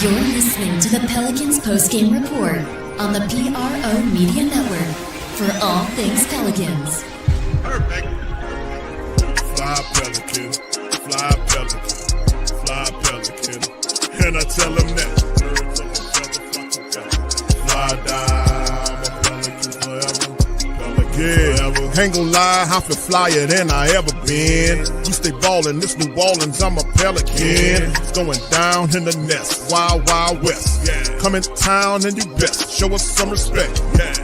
You're listening to the Pelicans postgame report on the PRO Media Network for all things Pelicans. Perfect. Fly Pelican, fly Pelican, fly Pelican. And I tell them that. Fly down, I'm a Pelican forever. Yeah, ain't gon' lie, I feel flyer than I ever been. We stay ballin', this New Orleans, I'm a Pelican. It's going down in the nest, wild, wild west. Come in town and you best, show us some respect.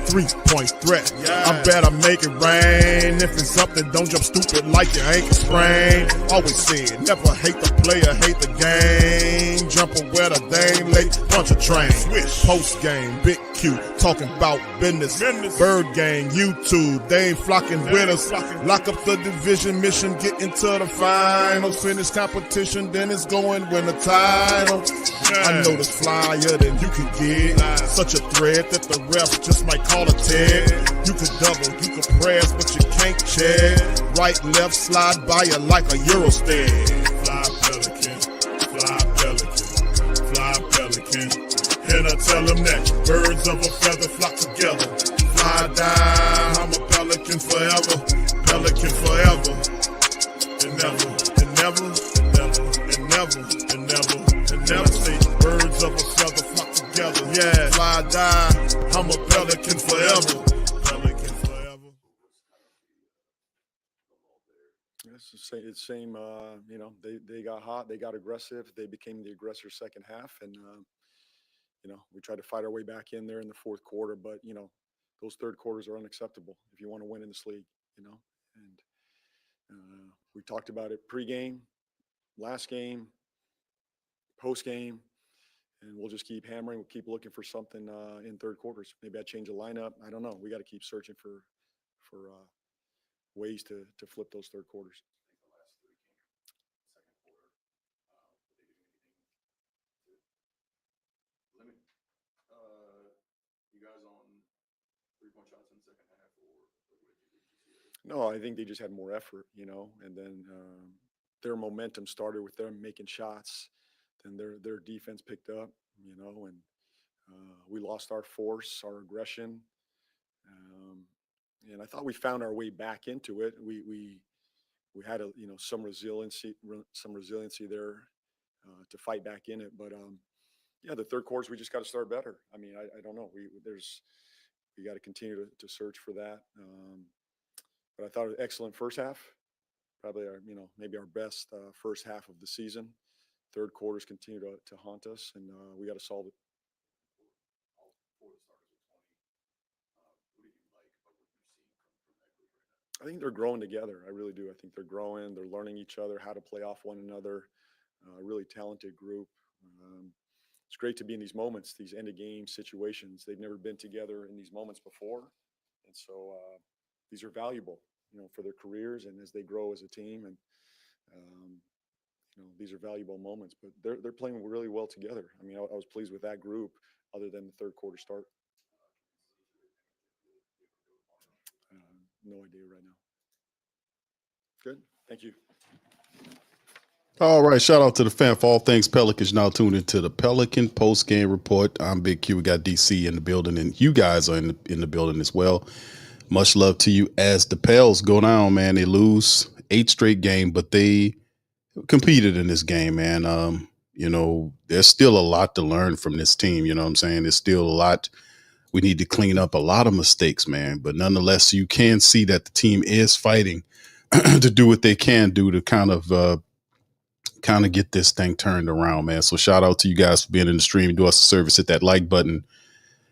3-point threat, I better make it rain. If it's up, then don't jump stupid like your ankle sprain. Always said, never hate the player, hate the game. Jumpin' where the dame late, bunch of trains. Post game, big Q, talking about business. Bird gang, YouTube, they ain't flocking with us. Lock up the division mission, get into the finals. Finish competition, then it's going win the title. I know this flyer than you can get. Such a threat that the ref just might call a tag. You could double, you could press, but you can't check. Right, left, slide by you like a Eurostep. Fly Pelican, fly Pelican, fly Pelican. And I tell them that birds of a feather flock together. Fly down, I'm a Pelican forever. Pelican forever. And never, and never, and never, and never, and never, and never say birds of a feather flock together. Yeah, fly down, I'm a Pelican forever. Pelican forever. It's the same, you know, they got hot, they got aggressive, they became the aggressor second half, and you know, we tried to fight our way back in there in the fourth quarter, but you know, those third quarters are unacceptable if you want to win in this league, you know. And we talked about it pregame, last game, post game, and we'll just keep hammering. We'll keep looking for something in third quarters. Maybe I change the lineup. I don't know. We got to keep searching for ways to flip those third quarters. You guys on 3-point shots in the second half, or what did you see? No, I think they just had more effort, you know, and then their momentum started with them making shots. Then their defense picked up, you know, and we lost our force, our aggression, and I thought we found our way back into it. We had some resiliency there to fight back in it, but yeah, the third quarters we just got to start better. I mean, I don't know. We got to continue to search for that. But I thought it was excellent first half. Probably maybe our best first half of the season. Third quarters continue to haunt us, and we got to solve it. I think they're growing together. I really do. I think they're growing. They're learning each other, how to play off one another. A really talented group. It's great to be in these moments, these end-of-game situations. They've never been together in these moments before, and so these are valuable, you know, for their careers and as they grow as a team. And you know, these are valuable moments. But they're playing really well together. I mean, I was pleased with that group, other than the third quarter start. No idea right now. Good. Thank you. All right, shout out to the fan for all things Pelicans. Now tuned into the Pelican post game report. I'm Big Q. We got DC in the building, and you guys are in the building as well. Much love to you. As the Pels go down, man, they lose 8 straight game, but they competed in this game, man. You know, there's still a lot to learn from this team. You know what I'm saying? There's still a lot we need to clean up, a lot of mistakes, man. But nonetheless, you can see that the team is fighting to do what they can do to kind of get this thing turned around, man. So shout out to you guys for being in the stream. Do us a service, hit that like button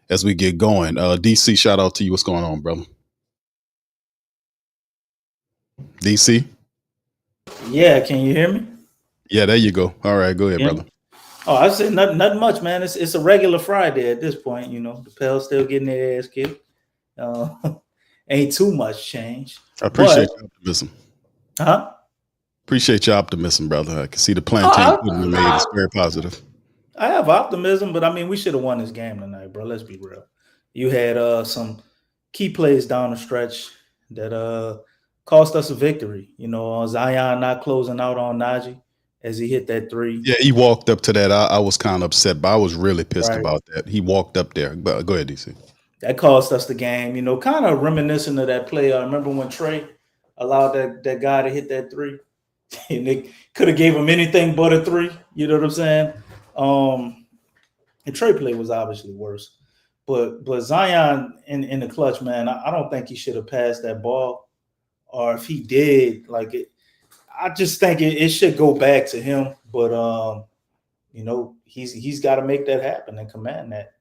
as we get going. DC, shout out to you. What's going on, brother? DC? Yeah, can you hear me? Yeah, there you go. All right, go ahead, brother. Oh, I said nothing much, man. It's a regular Friday at this point, you know. The Pels still getting their ass kicked. Ain't too much change. I appreciate your optimism. Huh? Appreciate your optimism, brother. I can see the plantain pudding you made is very positive. I have optimism, but I mean, we should have won this game tonight, bro. Let's be real. You had some key plays down the stretch that cost us a victory. You know, Zion not closing out on Najee. as he hit that three. Yeah, he walked up to that. I was kind of upset, but I was really pissed Right. about that. He walked up there. But go ahead, DC. That cost us the game, kind of reminiscent of that play. I remember when Trey allowed that guy to hit that three, and they could have gave him anything but a three. You know what I'm saying? And Trey play was obviously worse, but Zion in the clutch, man, I don't think he should have passed that ball, or if he did, I just think it should go back to him. But he's got to make that happen and command that.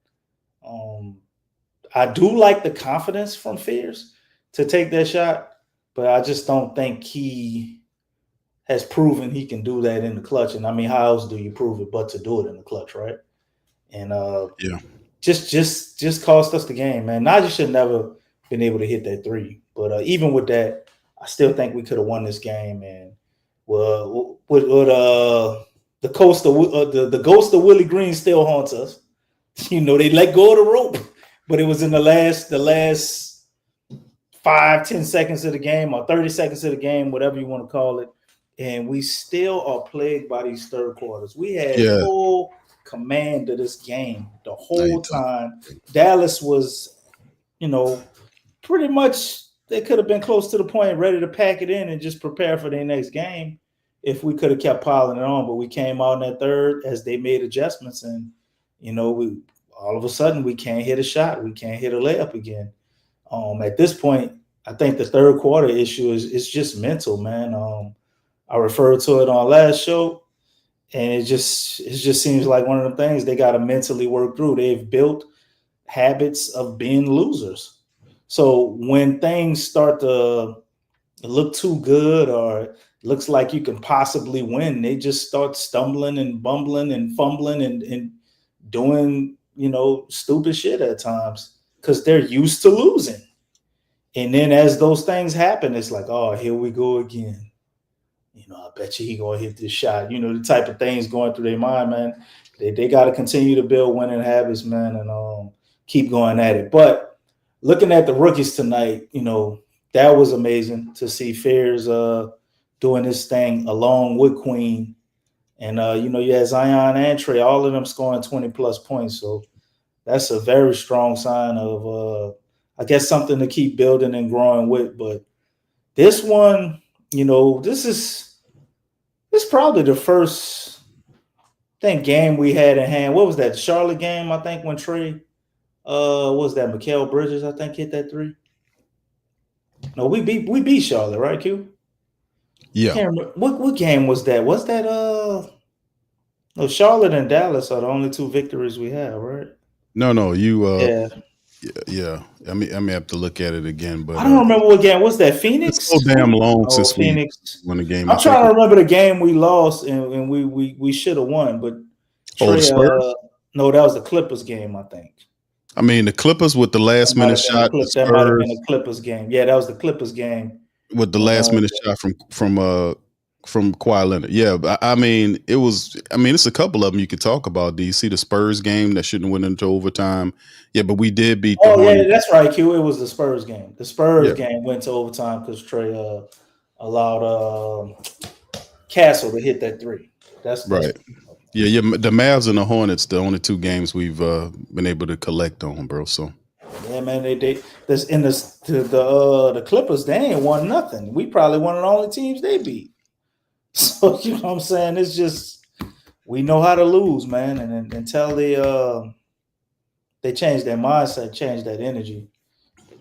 I do like the confidence from Fears to take that shot, but I just don't think he has proven he can do that in the clutch. And I mean, how else do you prove it but to do it in the clutch, right? And yeah, just cost us the game, man. Najee should never been able to hit that three, but even with that, I still think we could have won this game. And the ghost of Willie Green still haunts us. They let go of the rope, but it was in the last 5-10 seconds of the game, or 30 seconds of the game, whatever you want to call it. And we still are plagued by these third quarters. We had full command of this game the whole time. Dallas was, pretty much, they could have been close to the point, ready to pack it in and just prepare for their next game if we could have kept piling it on. But we came out in that third as they made adjustments, and we all of a sudden we can't hit a shot, we can't hit a layup again. At this point, I think the third quarter issue is just mental, man. I referred to it on last show, and it just seems like one of the things they got to mentally work through. They've built habits of being losers. So when things start to look too good or looks like you can possibly win, they just start stumbling and bumbling and fumbling and doing, stupid shit at times because they're used to losing. And then as those things happen, it's like, oh, here we go again. I bet you he gonna hit this shot. The type of things going through their mind, man. They got to continue to build winning habits, man, and keep going at it. But looking at the rookies tonight, that was amazing to see Fears doing this thing along with Queen. And, you had Zion and Trey, all of them scoring 20-plus points. So that's a very strong sign of, I guess, something to keep building and growing with. But this one, this is probably the first, game we had in hand. What was that? The Charlotte game, I think, when Trey, what was that? Mikal Bridges, I think, hit that three. No, we beat Charlotte, right, Q? Yeah. Can't remember. What game was that? Was that no, Charlotte and Dallas are the only two victories we have, right? No, you yeah. I may have to look at it again, but I don't remember what game was that. Phoenix? It's so damn long since Phoenix. we won the game. I'm trying to remember the game we lost and we should have won, but the Spurs? No, that was the Clippers game, I think. I mean, the Clippers with the last minute shot. That might have been the Clippers game. Yeah, that was the Clippers game with the last minute shot from Kawhi Leonard. Yeah, but I mean, it's a couple of them you could talk about. Do you see the Spurs game that shouldn't went into overtime? Yeah, but we did beat. That's right, Q. It was the Spurs game. The Spurs game went to overtime because Trey allowed Castle to hit that three. That's right. Yeah. The Mavs and the Hornets, the only two games we've been able to collect on, bro. So. Yeah, man. The Clippers, they ain't won nothing. We probably one of the only teams they beat. So you know what I'm saying? It's just we know how to lose, man. And until they change their mindset, change that energy,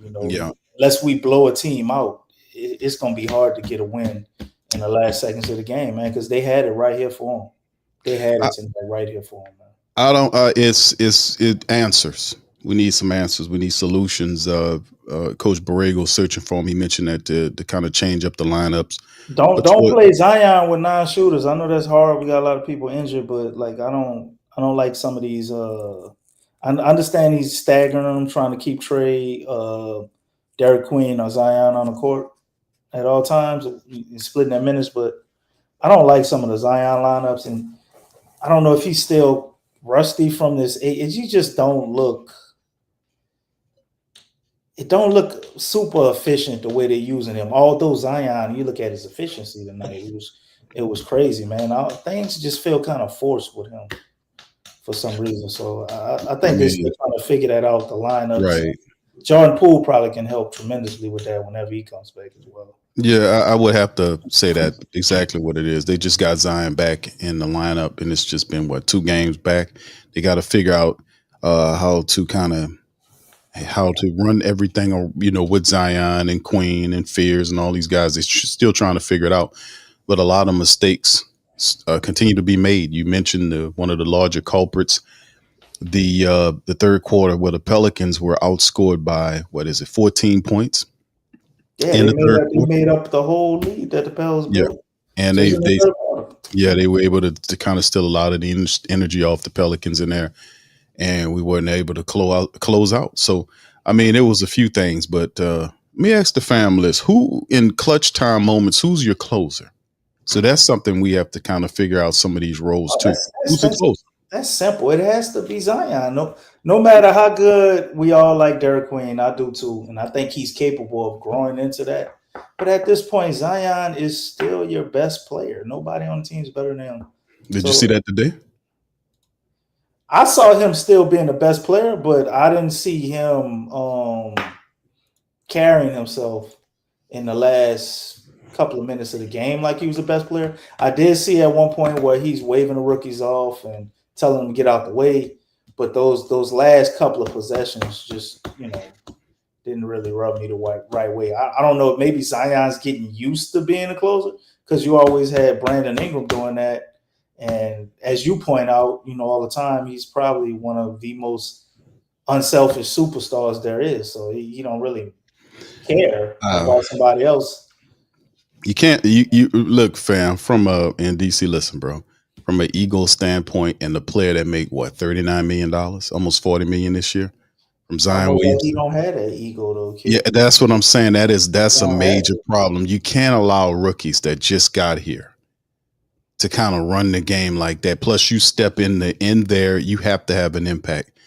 unless we blow a team out, it's gonna be hard to get a win in the last seconds of the game, man. Because they had it right here for them. They had it right here for them, man. I don't. It answers. We need some answers. We need solutions. Coach Borrego searching for him. He mentioned that to kind of change up the lineups. Don't play Zion with 9 shooters. I know that's hard. We got a lot of people injured, but I don't like some of these. I understand he's staggering them, trying to keep Trey, Derik Queen, or Zion on the court at all times, splitting their minutes. But I don't like some of the Zion lineups, and I don't know if he's still rusty from this. You just don't look. It don't look super efficient the way they're using him. Although Zion, you look at his efficiency tonight, it was crazy, man. Things just feel kind of forced with him for some reason. So I think they're still trying to figure that out, the lineups. Right. Jordan Poole probably can help tremendously with that whenever he comes back as well. Yeah, I would have to say that exactly what it is. They just got Zion back in the lineup, and it's just been, 2 games back. They got to figure out how to run everything, with Zion and Queen and Fears and all these guys. They're still trying to figure it out. But a lot of mistakes continue to be made. You mentioned one of the larger culprits, the third quarter, where the Pelicans were outscored by 14 points. Yeah, they made up the whole lead that the Pelicans built. And they were able to kind of steal a lot of the energy off the Pelicans in there, and we weren't able to close out. So, I mean, it was a few things, but let me ask the fam list, who in clutch time moments, who's your closer? So that's something we have to kind of figure out some of these roles too. Who's the closer? That's simple. It has to be Zion. No matter how good we all like Derik Queen, I do too, and I think he's capable of growing into that. But at this point, Zion is still your best player. Nobody on the team is better than him. Did you see that today? I saw him still being the best player, but I didn't see him carrying himself in the last couple of minutes of the game like he was the best player. I did see at one point where he's waving the rookies off and telling them to get out the way, but those last couple of possessions just, didn't really rub me the right way. I don't know, maybe Zion's getting used to being a closer because you always had Brandon Ingram doing that. And as you point out, all the time, he's probably one of the most unselfish superstars there is. So he don't really care about somebody else. You can't. You look, fam. From in DC, listen, bro. From an ego standpoint, and the player that make $39 million, almost $40 million this year, from Zion Williamson. He don't have that ego though, kid. Yeah, that's what I'm saying. That's a major problem. You can't allow rookies that just got here to kind of run the game like that. Plus, you step in there, you have to have an impact.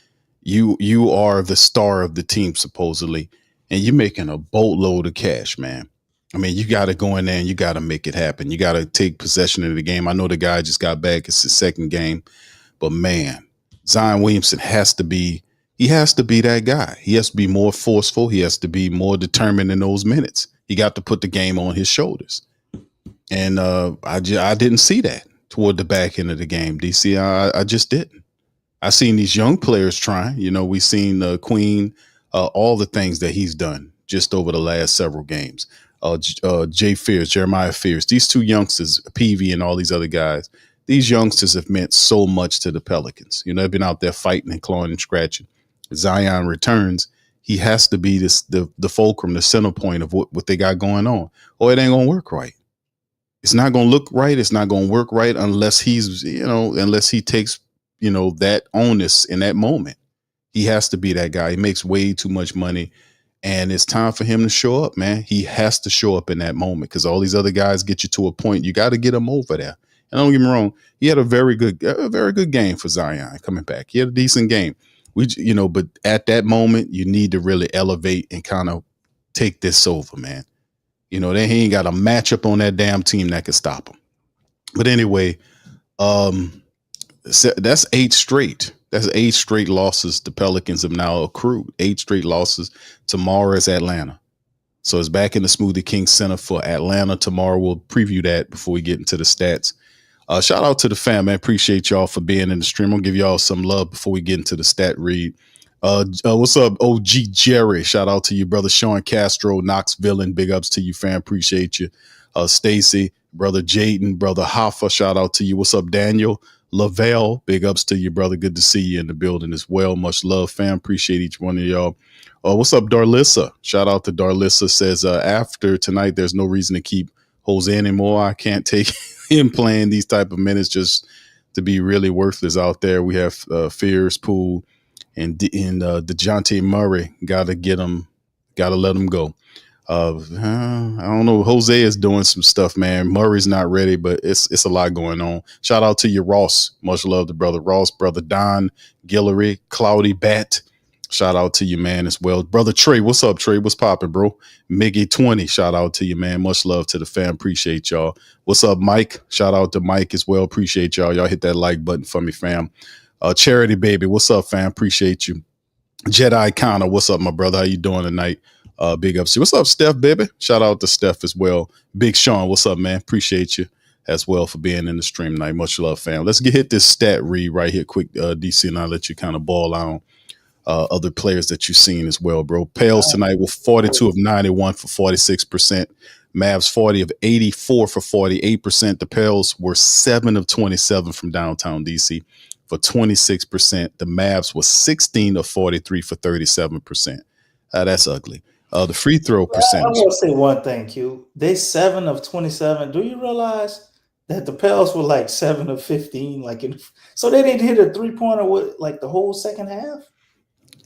You are the star of the team supposedly, and you're making a boatload of cash, man. I mean, you got to go in there and you got to make it happen. You got to take possession of the game. I know the guy just got back. It's his second game. But, man, Zion Williamson has to be that guy. He has to be more forceful. He has to be more determined in those minutes. He got to put the game on his shoulders. And I didn't see that toward the back end of the game, DC. I just didn't. I seen these young players trying. We seen Queen, all the things that he's done just over the last several games. Jeremiah Fears, these two youngsters, PV and all these other guys, these youngsters have meant so much to the Pelicans. They've been out there fighting and clawing and scratching. Zion returns. He has to be the fulcrum, the center point of what they got going on, or it ain't going to work right. It's not going to look right. It's not going to work right unless he takes, that onus in that moment. He has to be that guy. He makes way too much money. And it's time for him to show up, man. He has to show up in that moment because all these other guys get you to a point. You got to get him over there. And don't get me wrong, he had a very good game for Zion coming back. He had a decent game. But at that moment, you need to really elevate and kind of take this over, man. Then he ain't got a matchup on that damn team that can stop him. But anyway, that's 8 straight. That's 8 straight losses the Pelicans have now accrued. 8 straight losses. Tomorrow is Atlanta. So it's back in the Smoothie King Center for Atlanta. Tomorrow we'll preview that before we get into the stats. Shout out to the fam, man. Appreciate y'all for being in the stream. I'll give y'all some love before we get into the stat read. What's up, OG Jerry? Shout out to you, brother Sean Castro, Knoxville, and big ups to you, fam. Appreciate you. Stacy, brother Jaden, brother Hoffa, shout out to you. What's up, Daniel? Lavelle, big ups to you, brother. Good to see you in the building as well. Much love, fam. Appreciate each one of y'all. What's up, Darlissa? Shout out to Darlissa. Says, after tonight, there's no reason to keep Jose anymore. I can't take him playing these type of minutes just to be really worthless out there. We have Fears, Poole, and DeJounte Murray. Got to get him. Got to let him go. I don't know. Jose is doing some stuff, man. Murray's not ready, but it's a lot going on. Shout out to you, Ross. Much love to brother Ross, brother Don, Guillory, Cloudy Bat, Shout out to you, man, as well. Brother Trey, what's up, Trey? What's poppin', bro? Miggy20, shout out to you, man. Much love to the fam. Appreciate y'all. What's up, Mike? Shout out to Mike as well. Appreciate y'all. Y'all hit that like button for me, fam. Charity Baby, what's up, fam? Appreciate you. Jedi Connor, what's up, my brother? How you doing tonight? Big ups. What's up, Steph, baby? Shout out to Steph as well. Big Sean, what's up, man? Appreciate you as well for being in the stream tonight. Much love, fam. Let's hit this stat read right here quick, DC, and I'll let you kind of ball on other players that you've seen as well, bro. Pels tonight with 42 of 91 for 46%. Mavs 40 of 84 for 48%. The Pels were 7 of 27 from downtown DC for 26%. The Mavs was 16 of 43 for 37%. That's ugly. The free throw percentage. I'm going to say one thing, Q. They 7 of 27. Do you realize that the Pels were like 7 of 15? So they didn't hit a 3-pointer with like the whole second half?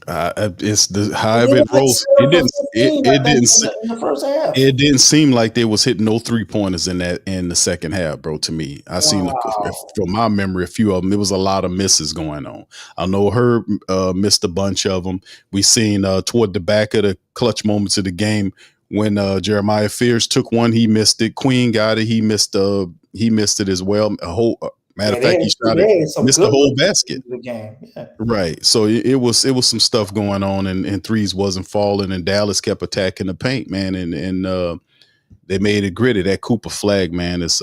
It's the however it rolls. It didn't. In the first half. It didn't seem like they was hitting no 3-pointers in the second half, bro. To me, I seen from my memory a few of them. There was a lot of misses going on. I know Herb missed a bunch of them. We seen toward the back of the clutch moments of the game when Jeremiah Fears took one. He missed it. Queen got it. He missed it as well. A whole. Matter of fact, he shot it, missed the whole basket. The game. Yeah. Right. So it was some stuff going on, and threes wasn't falling, and Dallas kept attacking the paint, man, and they made it gritty. That Cooper flag, man, is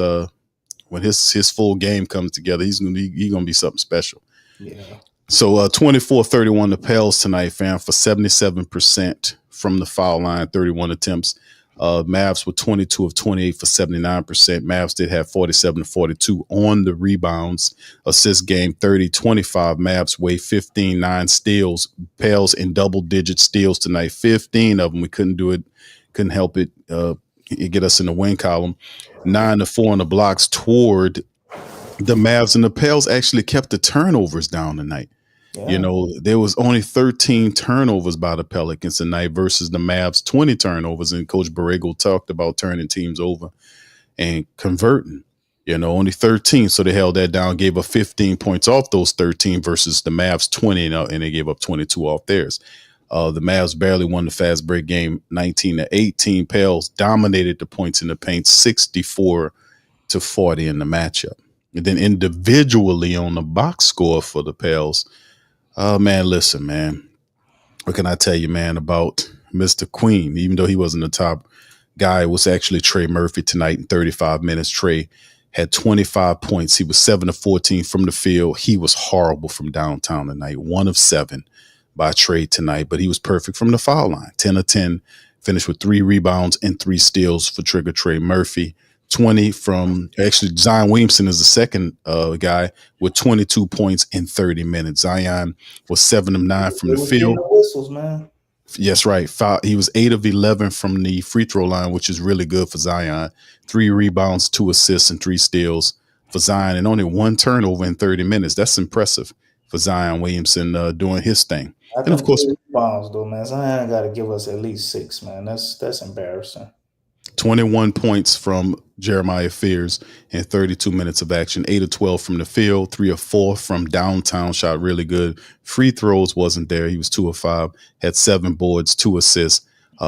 when his full game comes together, he's gonna be something special. Yeah. So 24-31 the Pels tonight, fam, for 77% from the foul line, 31 attempts. Mavs were 22 of 28 for 79%. Mavs did have 47 to 42 on the rebounds. Assist game 30-25. Mavs weigh 15, 9 steals. Pels in double-digit steals tonight. 15 of them. We couldn't do it. Couldn't help it. It get us in the win column. 9 to 4 on the blocks toward the Mavs. And the Pels actually kept the turnovers down tonight. Yeah. You know, there was only 13 turnovers by the Pelicans tonight versus the Mavs 20 turnovers. And Coach Borrego talked about turning teams over and converting, only 13. So they held that down, gave up 15 points off those 13 versus the Mavs 20, and they gave up 22 off theirs. The Mavs barely won the fast break game 19-18. Pels dominated the points in the paint 64-40 in the matchup. And then individually on the box score for the Pels, man, listen, man. What can I tell you, man, about Mr. Queen? Even though he wasn't the top guy, it was actually Trey Murphy tonight in 35 minutes. Trey had 25 points. He was 7 of 14 from the field. He was horrible from downtown tonight. 1 of 7 by Trey tonight, but he was perfect from the foul line. 10 of 10, finished with 3 rebounds and 3 steals for Trigger Trey Murphy. 20 from Zion Williamson is the second guy with 22 points in 30 minutes. Zion was 7 of 9 from the field. Whistles, man. Yes, right. He was 8 of 11 from the free throw line, which is really good for Zion. 3 rebounds, 2 assists, and 3 steals for Zion, and only 1 turnover in 30 minutes. That's impressive for Zion Williamson doing his thing. And of course, rebounds though, man. Zion got to give us at least 6, man. That's embarrassing. 21 points from Jeremiah Fears in 32 minutes of action, 8 of 12 from the field, 3 of 4 from downtown, shot really good. Free throws wasn't there. He was 2 of 5, had 7 boards, 2 assists.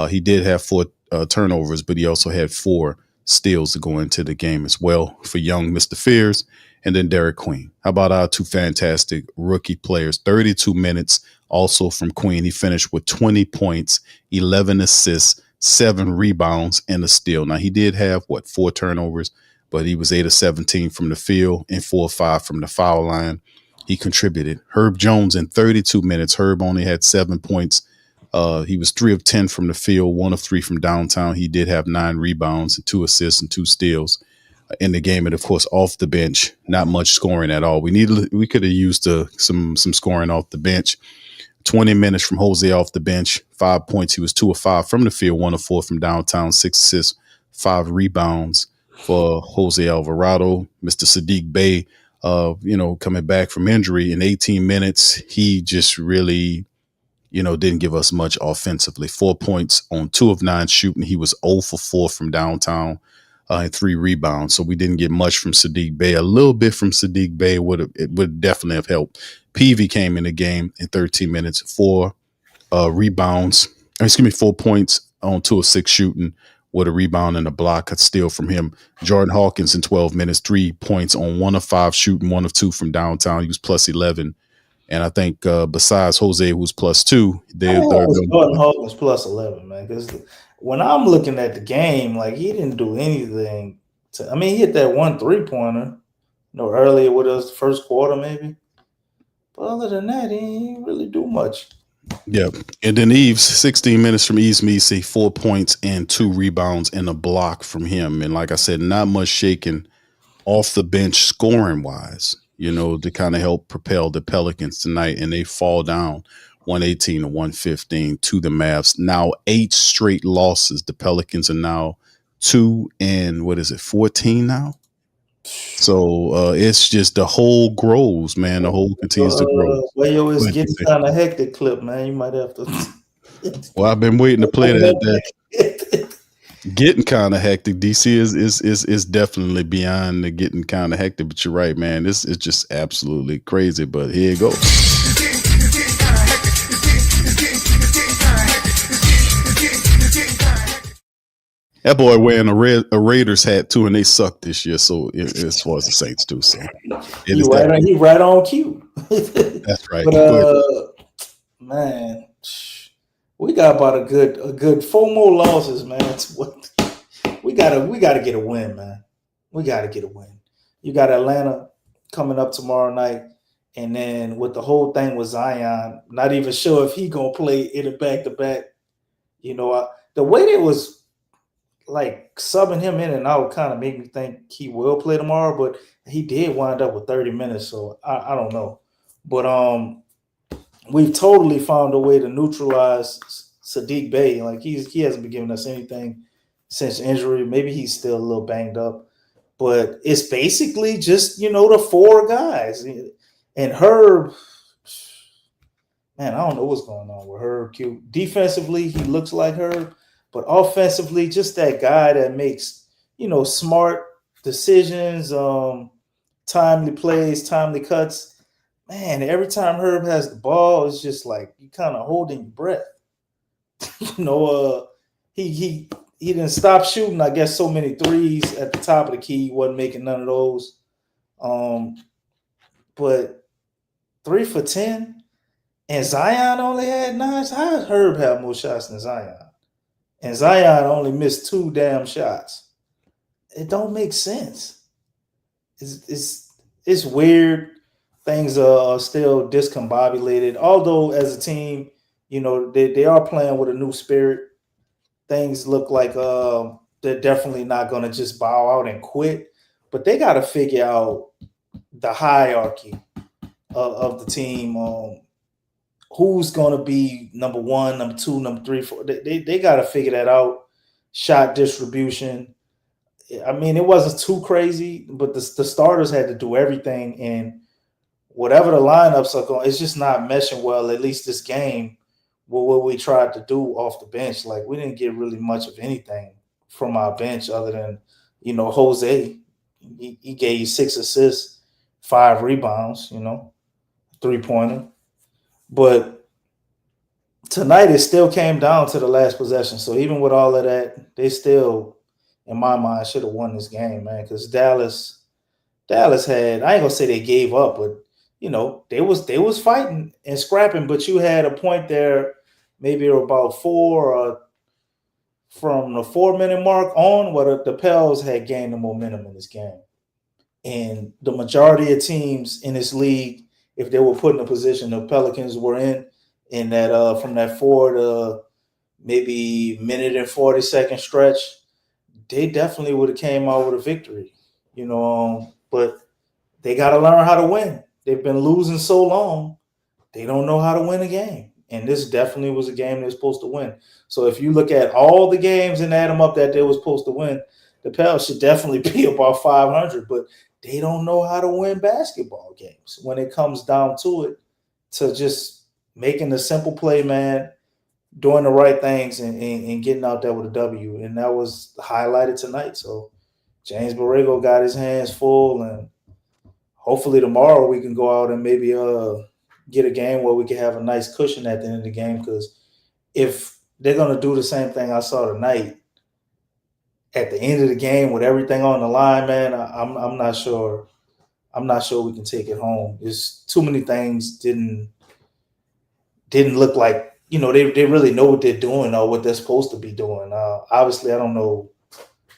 He did have 4 turnovers, but he also had 4 steals to go into the game as well for young Mr. Fears. And then Derik Queen. How about our 2 fantastic rookie players? 32 minutes also from Queen. He finished with 20 points, 11 assists, 7 rebounds and a steal. Now he did have 4 turnovers, but he was 8 of 17 from the field and 4 of 5 from the foul line. He contributed. Herb Jones in 32 minutes. Herb only had 7 points. He was 3 of 10 from the field, 1 of 3 from downtown. He did have 9 rebounds and 2 assists and 2 steals in the game. And of course, off the bench, not much scoring at all. We could have used some scoring off the bench. 20 minutes from Jose off the bench, 5 points. He was 2 of 5 from the field, 1 of 4 from downtown, 6 assists, 5 rebounds for Jose Alvarado. Mr. Sadiq Bey, coming back from injury in 18 minutes, he just really, didn't give us much offensively. 4 points on 2 of 9 shooting. He was 0 for 4 from downtown and 3 rebounds. So we didn't get much from Sadiq Bey. A little bit from Sadiq Bey would definitely have helped. Peavy came in the game in 13 minutes, 4 rebounds. 4 points on 2 of 6 shooting with a rebound and a block, a steal from him. Jordan Hawkins in 12 minutes, 3 points on 1 of 5 shooting, 1 of 2 from downtown. He was plus 11. And I think besides Jose, who's plus 2, they're Jordan Hawkins plus 11, man. Because when I'm looking at the game, like he didn't do anything. He hit that 1 3-pointer, earlier with us, first quarter maybe. But other than that, he didn't really do much. Yeah. And then Eves, 16 minutes from Eves Messi, 4 points and 2 rebounds and a block from him. And like I said, not much shaking off the bench scoring wise, to kind of help propel the Pelicans tonight. And they fall down 118 to 115 to the Mavs. Now 8 straight losses. The Pelicans are now 2-14 now. So it's just the whole grows, man. The whole continues to grow. Well, it's getting kind of hectic, clip, man. You might have to. Well, I've been waiting to play that. Getting kind of hectic. DC is definitely beyond the getting kind of hectic. But you're right, man. This is just absolutely crazy. But here it goes. That boy wearing a Raiders hat too, and they suck this year. So as far as the Saints do, so he right on cue. That's right. But man, we got about a good 4 more losses, man. We gotta get a win, man. We gotta get a win. You got Atlanta coming up tomorrow night, and then with the whole thing with Zion, not even sure if he gonna play in a back-to-back. The way they was like subbing him in and out kind of made me think he will play tomorrow, but he did wind up with 30 minutes, so I don't know. But we've totally found a way to neutralize Sadiq Bey. Like he hasn't been giving us anything since injury. Maybe he's still a little banged up, but it's basically just the 4 guys. And Herb, man, I don't know what's going on with Herb. Defensively, he looks like Herb. But offensively, just that guy that makes, smart decisions, timely plays, timely cuts. Man, every time Herb has the ball, it's just like you kind of holding your breath. He didn't stop shooting, I guess, so many threes at the top of the key. He wasn't making none of those. But 3 for 10, and Zion only had 9. How does Herb have more shots than Zion? And Zion only missed 2 damn shots. It don't make sense. It's weird. Things are still discombobulated. Although as a team, they are playing with a new spirit. Things look like they're definitely not going to just bow out and quit. But they got to figure out the hierarchy of the team. Who's going to be number 1, number 2, number 3, 4? They got to figure that out. Shot distribution. It wasn't too crazy, but the starters had to do everything. And whatever the lineups are going, it's just not meshing well, at least this game, with what we tried to do off the bench. Like, we didn't get really much of anything from our bench other than, Jose. He gave you 6 assists, 5 rebounds, 3-pointer. But tonight it still came down to the last possession. So even with all of that, they still, in my mind, should have won this game, man. Because Dallas had, I ain't gonna say they gave up, but they was fighting and scrapping. But you had a point there, maybe about 4 from the 4-minute mark on, where the Pels had gained the momentum in this game. And the majority of teams in this league, if they were put in a position the Pelicans were in that from that 4 to maybe minute and 40-second stretch, they definitely would have came out with a victory, but they got to learn how to win. They've been losing so long, they don't know how to win a game. And this definitely was a game they're supposed to win. So if you look at all the games and add them up that they were supposed to win, the Pels should definitely be about 500, but they don't know how to win basketball games when it comes down to it, to just making the simple play, man, doing the right things and getting out there with a W. And that was highlighted tonight. So James Borrego got his hands full, and hopefully tomorrow we can go out and maybe get a game where we can have a nice cushion at the end of the game, because if they're going to do the same thing I saw tonight at the end of the game with everything on the line, man, I'm not sure. I'm not sure we can take it home. There's too many things didn't look like, they really know what they're doing or what they're supposed to be doing. Obviously, I don't know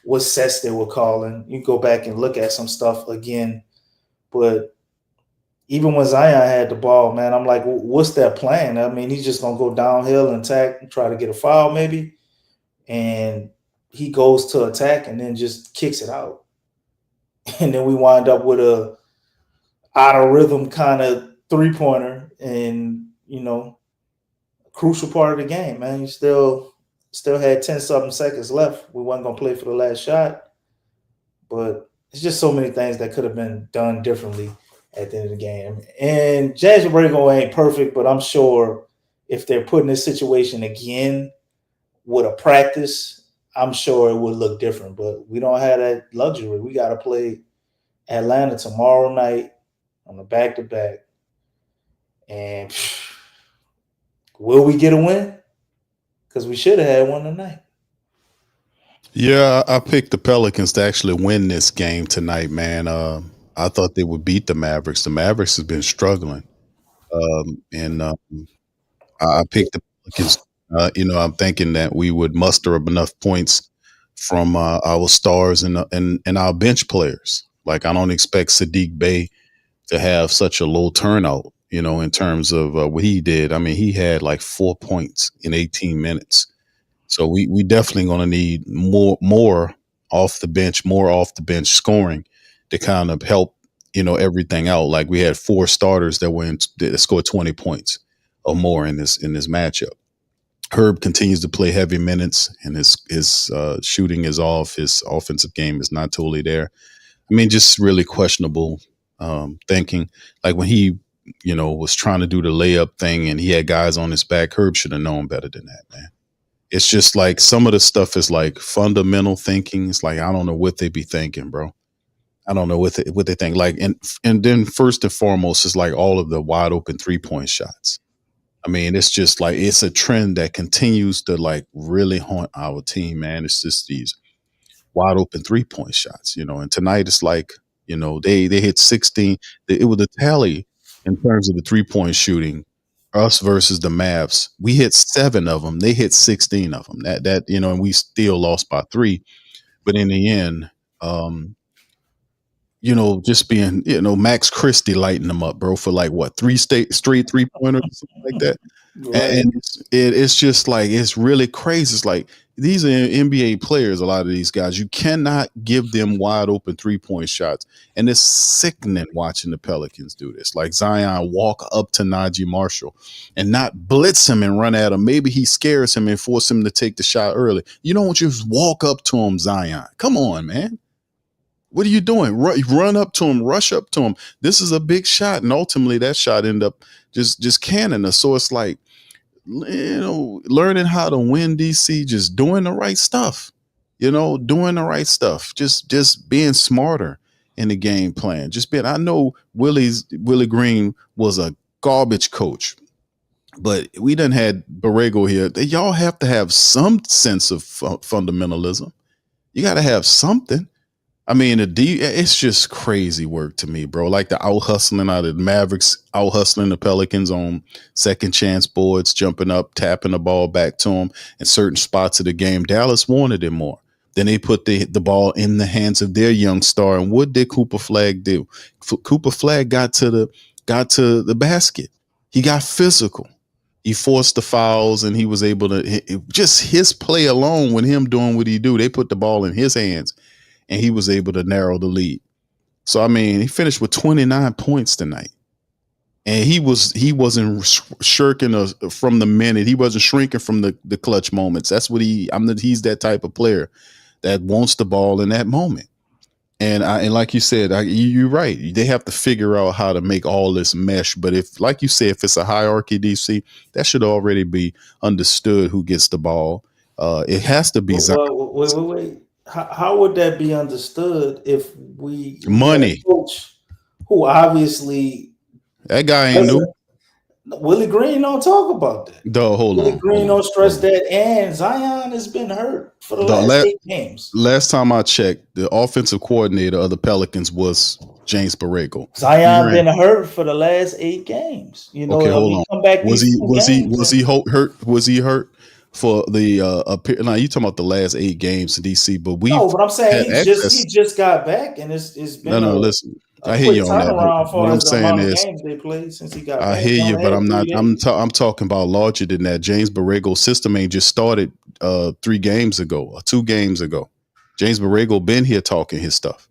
what sets they were calling. You can go back and look at some stuff again, but even when Zion had the ball, man, I'm like, what's their plan? I mean, he's just gonna go downhill and attack and try to get a foul, maybe, and he goes to attack and then just kicks it out, and then we wind up with a out of rhythm kind of 3-pointer, and crucial part of the game, man. You still had 10-something seconds left. We wasn't gonna play for the last shot, but it's just so many things that could have been done differently at the end of the game. And Jazz Borrego ain't perfect, but I'm sure if they're put in this situation again with a practice, I'm sure it would look different. But we don't have that luxury. We got to play Atlanta tomorrow night on the back-to-back. And will we get a win? Because we should have had one tonight. Yeah, I picked the Pelicans to actually win this game tonight, man. I thought they would beat the Mavericks. The Mavericks have been struggling, and I picked the Pelicans. I'm thinking that we would muster up enough points from our stars and our bench players. Like, I don't expect Sadiq Bey to have such a low turnout, in terms of what he did. I mean, he had like 4 points in 18 minutes. So we definitely going to need more off the bench scoring to kind of help, everything out. Like, we had 4 starters that scored 20 points or more in this matchup. Herb continues to play heavy minutes, and his shooting is off. His offensive game is not totally there. I mean, just really questionable thinking. Like, when he, was trying to do the layup thing and he had guys on his back, Herb should have known better than that, man. It's just like some of the stuff is like fundamental thinking. It's like, I don't know what they be thinking, bro. I don't know what they think. Like, and then first and foremost, it's like all of the wide open 3-point shots. I mean, it's just like, it's a trend that continues to like really haunt our team, man. It's just these wide open 3-point shots, and tonight it's like, they hit 16. It was a tally in terms of the 3-point shooting. Us versus the Mavs, we hit 7 of them. They hit 16 of them. That and we still lost by 3. But in the end, just being, Max Christie lighting them up, bro, for like what, 3 straight 3-pointers or something like that. Right. And it's just like, it's really crazy. It's like, these are NBA players, a lot of these guys. You cannot give them wide open 3-point shots. And it's sickening watching the Pelicans do this. Like, Zion walk up to Najee Marshall and not blitz him and run at him. Maybe he scares him and force him to take the shot early. You don't just walk up to him, Zion. Come on, man. What are you doing? Run up to him, rush up to him. This is a big shot. And ultimately that shot ended up just canning us. So it's like, learning how to win, DC, just doing the right stuff, doing the right stuff, just being smarter in the game plan. I know Willie Green was a garbage coach, but we done had Borrego here. Y'all have to have some sense of fundamentalism. You got to have something. I mean, it's just crazy work to me, bro. Like, the out hustling out of the Mavericks, out hustling the Pelicans on second chance boards, jumping up, tapping the ball back to them in certain spots of the game. Dallas wanted it more. Then they put the ball in the hands of their young star. And what did Cooper Flagg do? Cooper Flagg got to the basket. He got physical. He forced the fouls, and he was able to, just his play alone with him doing what he do. They put the ball in his hands, and he was able to narrow the lead. So, I mean, he finished with 29 points tonight. And he wasn't shirking from the minute. He wasn't shrinking from the clutch moments. That's what he's that type of player that wants the ball in that moment. And like you said, you're right. They have to figure out how to make all this mesh. But if it's a hierarchy, DC, that should already be understood who gets the ball. It has to be. Wait. How would that be understood if we money had a coach who obviously that guy ain't new. Willie Green don't talk about that. Hold Willie on. Green don't stress that, and Zion has been hurt for the last 8 games. Last time I checked, the offensive coordinator of the Pelicans was James Borrego. Zion been hurt for the last 8 games. You know, okay, hold on. Come back Was he hurt? Was he hurt for the now you talking about the last 8 games in DC, but but I'm saying he just got back, and it's been listen. I hear you on that. What I'm saying is, games they played since he got back. I hear you, but I'm not. I'm talking about larger than that. James Borrego's system ain't just started 3 games ago or 2 games ago. James Borrego been here talking his stuff.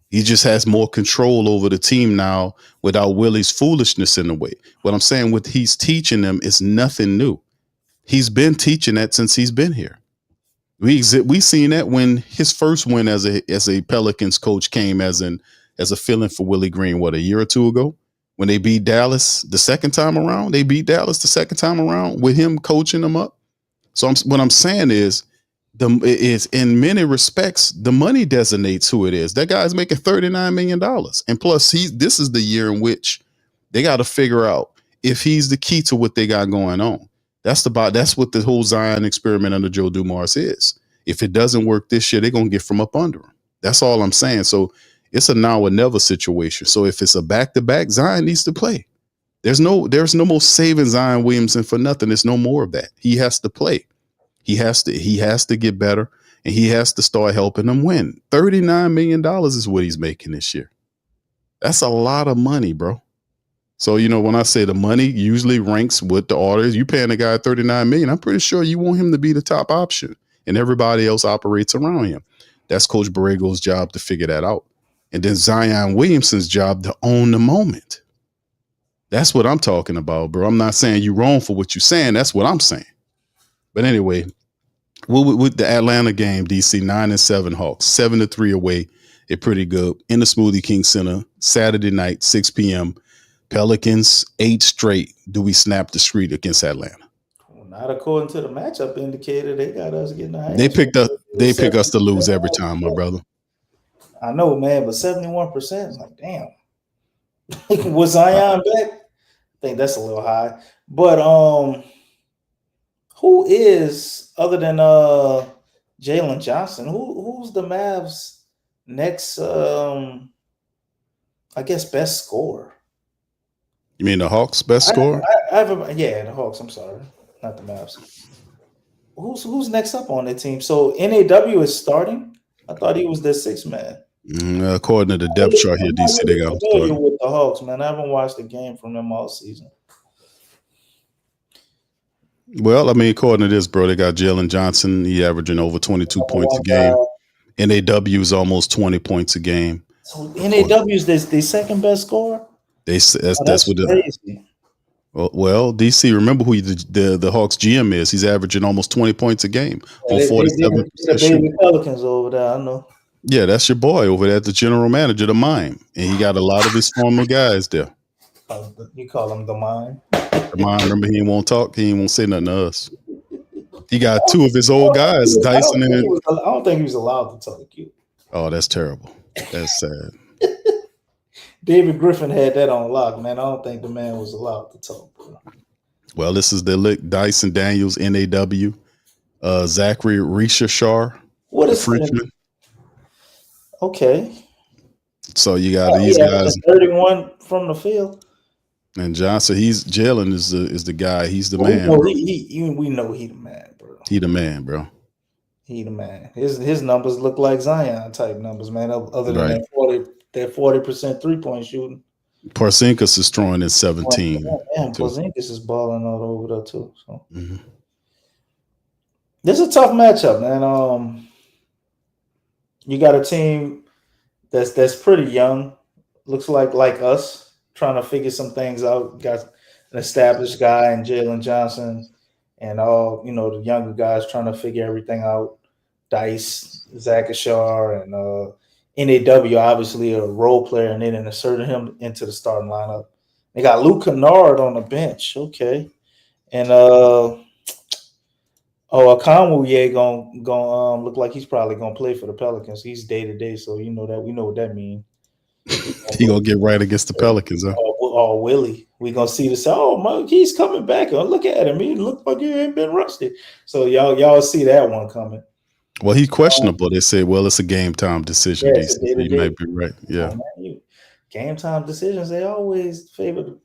He just has more control over the team now without Willie's foolishness in the way. What I'm saying, what he's teaching them is nothing new. He's been teaching that since he's been here. We seen that when his first win as a Pelicans coach came as a fill-in for Willie Green, a year or 2 ago, when they beat Dallas the second time around. They beat Dallas the second time around with him coaching them up. So what I'm saying is, in many respects, the money designates who it is. That guy's making $39 million. And plus, this is the year in which they got to figure out if he's the key to what they got going on. That's what the whole Zion experiment under Joe Dumars is. If it doesn't work this year, they're going to get from up under him. That's all I'm saying. So it's a now or never situation. So if it's a back-to-back, Zion needs to play. There's no more saving Zion Williamson for nothing. There's no more of that. He has to play. He has to get better, and he has to start helping them win. $39 million is what he's making this year. That's a lot of money, bro. So, when I say the money usually ranks with the orders, you paying a guy $39 million, I'm pretty sure you want him to be the top option, and everybody else operates around him. That's Coach Borrego's job to figure that out. And then Zion Williamson's job to own the moment. That's what I'm talking about, bro. I'm not saying you're wrong for what you're saying. That's what I'm saying. But anyway, with the Atlanta game, DC 9-7 Hawks, 7-3 away. They're pretty good in the Smoothie King Center, Saturday night, 6 p.m. Pelicans 8 straight. Do we snap the streak against Atlanta? Well, not according to the matchup indicator. They got us getting the They pick us to lose every time, my brother. I know, man, but 71%, like, damn. Was Zion back? I think that's a little high. But who is, other than Jalen Johnson, who's the Mavs' next I guess best scorer? You mean the Hawks' best scorer? The Hawks, I'm sorry. Not the Mavs. Who's next up on the team? So NAW is starting. I thought he was the 6th man. According to the depth chart here, DC, they got him starting. With the Hawks, man. I haven't watched a game from them all season. Well, I mean, according to this, bro, they got Jalen Johnson. He averaging over 22 points a game. NAW is almost 20 points a game. So NAW is the second best scorer? That's what crazy. Well, DC, remember who the Hawks GM is. He's averaging almost 20 points a game on 47%. The Pelicans over there, I know. Yeah, that's your boy over there, the general manager, the Mime. And he got a lot of his former guys there. You call him the Mime? The Mime, remember, he won't talk. He won't say nothing to us. He got 2 of his old guys, Dyson and... I don't think he was allowed to talk to you. Oh, that's terrible. That's sad. David Griffin had that on lock, man. I don't think the man was allowed to talk. Bro. Well, this is the lick. Dyson Daniels, NAW. Zachary Rishashar. What is Frenchman? Okay. So you got these guys. 31 from the field. And Johnson, Jalen is the guy. He's the man. We know he the man, bro. He the man, bro. He the man. His numbers look like Zion type numbers, man. Other than that 40% 3-point shooting. Porzingis is throwing in 17. Porzingis is balling all over there too. So this is a tough matchup, man. You got a team that's pretty young, looks like us, trying to figure some things out. Got an established guy in Jalen Johnson, and all the younger guys trying to figure everything out. Dice, Zach Ashar, and NAW, obviously a role player, and then inserted him into the starting lineup. They got Luke Kennard on the bench, okay, and Akonwuye going look like he's probably gonna play for the Pelicans. He's day to day, so we know what that means. He gonna get right against the Pelicans, huh? oh, Willie. We're gonna see this. Oh, Mug, he's coming back. Oh, look at him. He look like he ain't been rusty. So y'all see that one coming. Well, he's questionable. They said, well, it's a game time decision, Yeah, DC. So you might be right. Yeah. Oh, man, game time decisions, they always favor.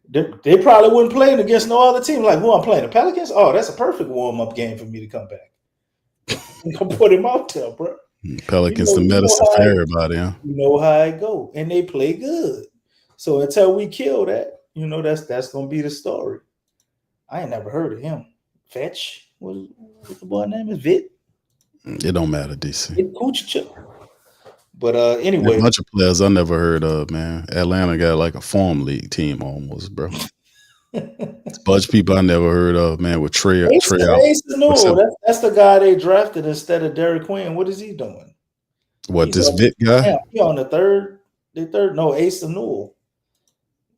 They probably wouldn't play against no other team. Like, who I'm playing? The Pelicans? Oh, that's a perfect warm-up game for me to come back. I'm put him out there, bro. Pelicans, the medicine for everybody, huh? You know how it go. And they play good. So until we kill that, that's gonna be the story. I ain't never heard of him. Fetch. What the boy name is? Vit? It don't matter, DC. But anyway, a bunch of players I never heard of, man. Atlanta got like a farm league team almost, bro. It's a bunch of people I never heard of, man. With Trey out. That's the guy they drafted instead of Derik Queen. What is he doing? What, this Vit guy? Yeah, he on the third. No, Asa Newell.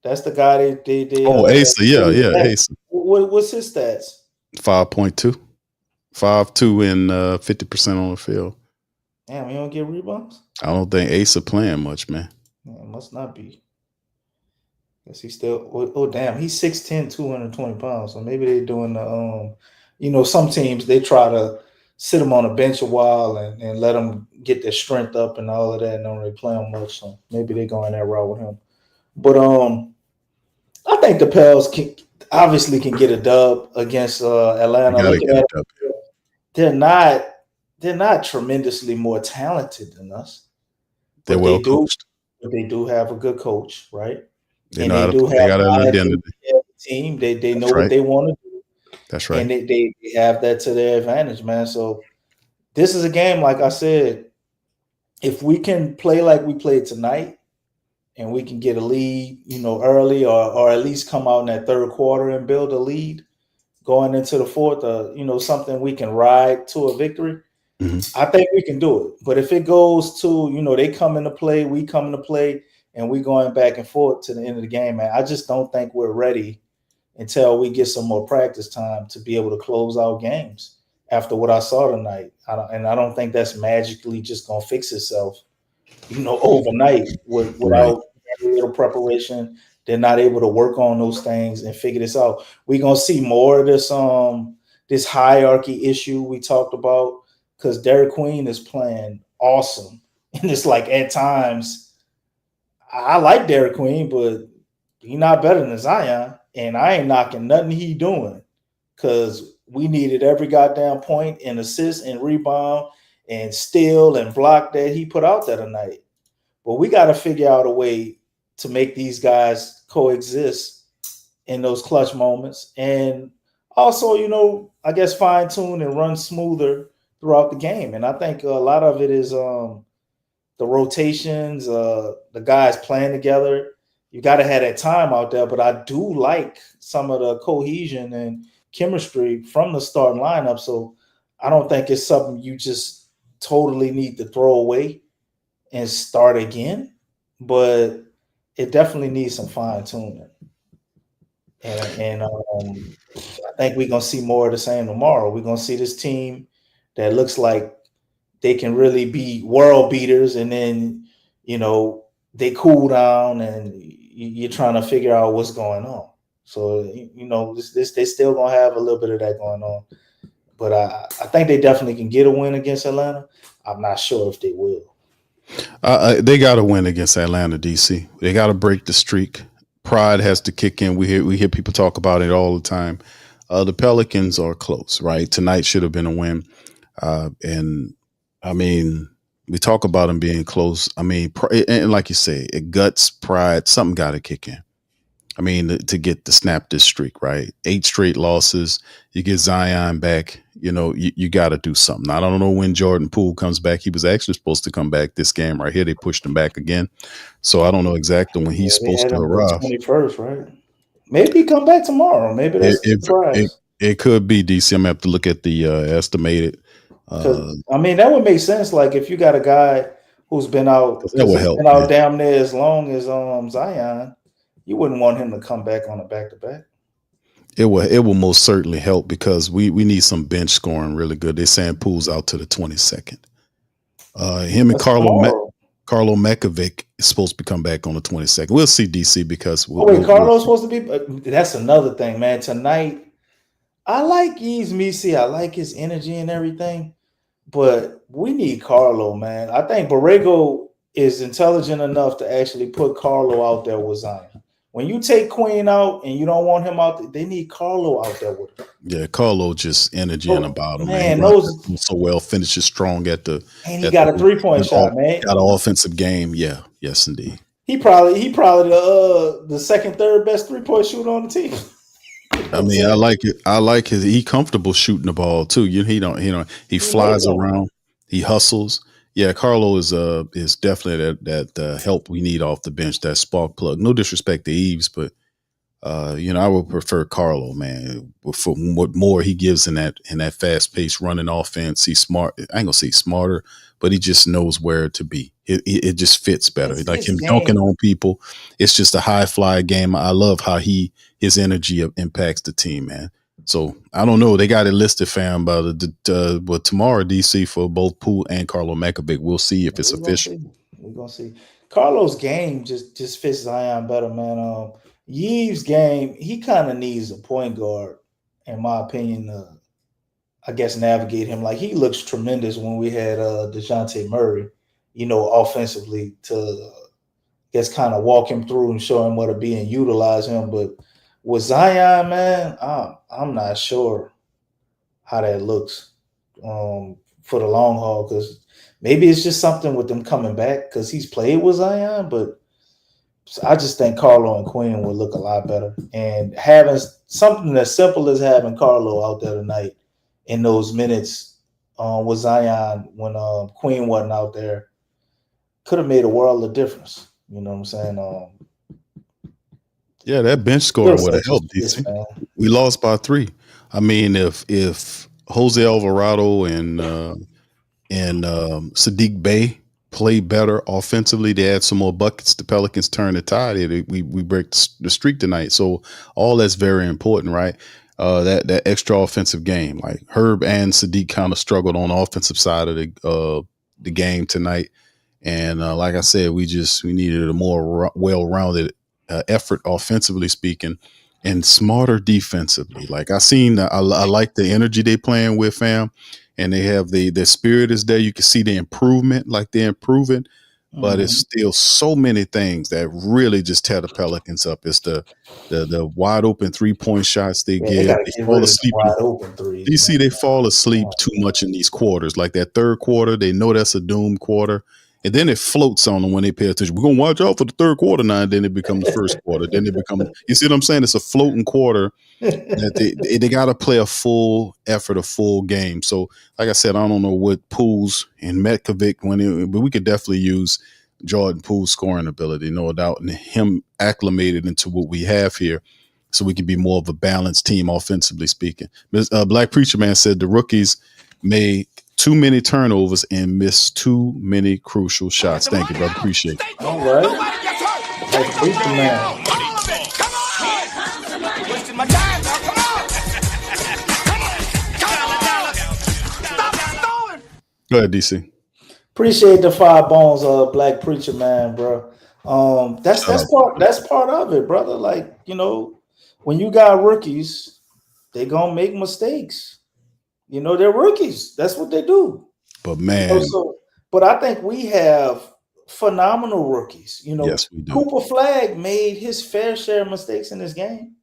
That's the guy they Asa, yeah, Asa. What's his stats? 5.2. 5'2" and 50% on the field. Damn, he don't get rebounds? I don't think Asa playing much, man. Yeah, it must not be. Guess he still. Oh, damn, he's 6'10", 220 pounds. So maybe they're doing the some teams they try to sit him on a bench a while and let him get their strength up and all of that, and don't really play him much. So maybe they're going that route with him. But I think the Pels can get a dub against Atlanta. Looking at it, they're not tremendously more talented than us. They're well coached. But they do have a good coach, right? They got an identity. Team. They know what they want to do. That's right. And they have that to their advantage, man. So this is a game, like I said, if we can play like we played tonight and we can get a lead, early or at least come out in that third quarter and build a lead going into the fourth, something we can ride to a victory, I think we can do it. But if it goes to, they come into play, we come into play, and we going back and forth to the end of the game, man, I just don't think we're ready until we get some more practice time to be able to close out games after what I saw tonight. I don't think that's magically just going to fix itself, overnight without very little preparation. They're not able to work on those things and figure this out. We're going to see more of this hierarchy issue we talked about because Derik Queen is playing awesome. And it's like at times, I like Derik Queen, but he's not better than Zion. And I ain't knocking nothing he doing because we needed every goddamn point and assist and rebound and steal and block that he put out there tonight. But we got to figure out a way to make these guys coexist in those clutch moments. And also, I guess fine-tune and run smoother throughout the game. And I think a lot of it is the rotations, the guys playing together. You got to have that time out there, but I do like some of the cohesion and chemistry from the starting lineup. So I don't think it's something you just totally need to throw away and start again, but it definitely needs some fine tuning. And I think we're going to see more of the same tomorrow. We're going to see this team that looks like they can really be world beaters, and then, they cool down and you're trying to figure out what's going on. So, they still going to have a little bit of that going on. But I think they definitely can get a win against Atlanta. I'm not sure if they will. They got to win against Atlanta, DC. They got to break the streak. Pride has to kick in. We hear people talk about it all the time. The Pelicans are close, right? Tonight should have been a win. And I mean, we talk about them being close. I mean, and like you say, it guts, pride, something got to kick in. I mean, to get to snap this streak, right? 8 straight losses. You get Zion back. You got to do something. I don't know when Jordan Poole comes back. He was actually supposed to come back this game right here. They pushed him back again. So I don't know exactly when he's supposed to arrive. 21st, right? Maybe he come back tomorrow. Maybe that's a surprise. It could be, DC. I'm going to have to look at the estimated. That would make sense. Like if you got a guy who's been out, damn near as long as Zion, you wouldn't want him to come back on a back-to-back. It will most certainly help because we need some bench scoring really good. They're saying Poole's out to the 22nd. Him and Carlo. Carlo Mekovic is supposed to come back on the 22nd. We'll see, DC, because Carlo's supposed to be. That's another thing, man. Tonight, I like Yves Misi. I like his energy and everything, but we need Carlo, man. I think Borrego is intelligent enough to actually put Carlo out there with Zion. When you take Queen out and you don't want him out there, they need Carlo out there with him. Yeah, Carlo just energy in the bottom, man. So well, finishes strong at the. And he got a 3-point shot, man. Got an offensive game. Yeah, yes, indeed. He probably the second, third best 3-point shooter on the team. I mean, I like it. I like his. He comfortable shooting the ball too. He flies around. He hustles. Yeah, Carlo is definitely that help we need off the bench. That spark plug. No disrespect to Eves, but I would prefer Carlo, man. For what more he gives in that fast paced running offense. He's smart. I ain't gonna say smarter, but he just knows where to be. It just fits better. It's like him dunking on people. It's just a high fly game. I love how his energy impacts the team, man. So I don't know. They got it listed, fam, by but tomorrow, DC, for both Poole and Carlo Mekovic. We'll see if it's official. We're gonna see. Carlo's game just fits Zion better, man. Yves' game, he kind of needs a point guard, in my opinion, I guess navigate him. Like, he looks tremendous when we had DeJounte Murray, offensively to just kind of walk him through and show him what to be and utilize him. But with Zion, man, I'm not sure how that looks for the long haul, because maybe it's just something with them coming back because he's played with Zion, but I just think Carlo and Queen would look a lot better. And having something as simple as having Carlo out there tonight in those minutes with Zion when Queen wasn't out there could have made a world of difference. You know what I'm saying? Yeah, that bench score would have helped, DC. We lost by 3. I mean, if Jose Alvarado and Sadiq Bey play better offensively, they add some more buckets, the Pelicans turn the tide. We break the streak tonight. So all that's very important, right? That extra offensive game. Like Herb and Sadiq kind of struggled on the offensive side of the game tonight. And like I said, we needed a more well-rounded effort offensively speaking, and smarter defensively. Like I like the energy they playing with, fam, and they have their spirit is there. You can see the improvement, like they're improving, but it's still so many things that really just tear the Pelicans up. It's the wide open 3-point shots they give. They fall asleep. DC, they fall asleep too much in these quarters. Like that third quarter, they know that's a doomed quarter. And then it floats on them when they pay attention. We're going to watch out for the third quarter now, and then it becomes the first quarter. Then it becomes, you see what I'm saying? It's a floating quarter that they got to play a full effort, a full game. So, like I said, I don't know what Poole's and Metkovic, but we could definitely use Jordan Poole's scoring ability, no doubt, and him acclimated into what we have here so we can be more of a balanced team offensively speaking. Black Preacher Man said the rookies made too many turnovers and missed too many crucial shots. Thank you, brother. Appreciate it. All right. Black Preacher Man. Go ahead, DC. Appreciate the 5 bones, Black Preacher Man, bro. That's part of it, brother. Like, when you got rookies, they gonna make mistakes. They're rookies. That's what they do. But man, but I think we have phenomenal rookies. Yes, we do. Cooper Flagg made his fair share of mistakes in this game,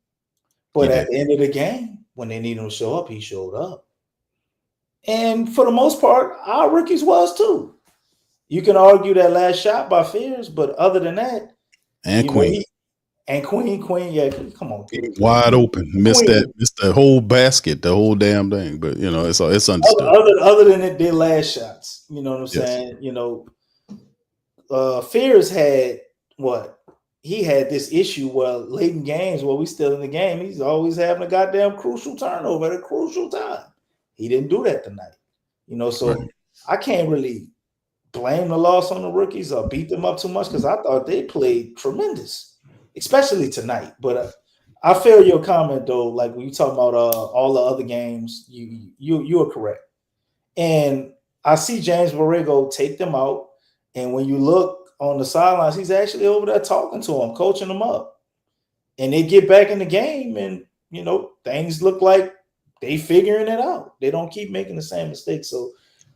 but at the end of the game, when they need him to show up, he showed up. And for the most part, our rookies was too. You can argue that last shot by Fears, but other than that, and Queen. Queen, yeah, come on, dude. Wide open, missed the whole basket, the whole damn thing. But it's understood. Other than their last shots, you know what I'm saying. Fears had he had this issue where late in games, while we still in the game, he's always having a goddamn crucial turnover at a crucial time. He didn't do that tonight, So right. I can't really blame the loss on the rookies or beat them up too much because I thought they played tremendous. Especially tonight, but I feel your comment though. Like when you talk about all the other games, you are correct, and I see James Borrego take them out And when you look on the sidelines, he's actually over there talking to him, coaching him up. And they get back in the game, and things look like they figuring it out. They don't keep making the same mistakes. So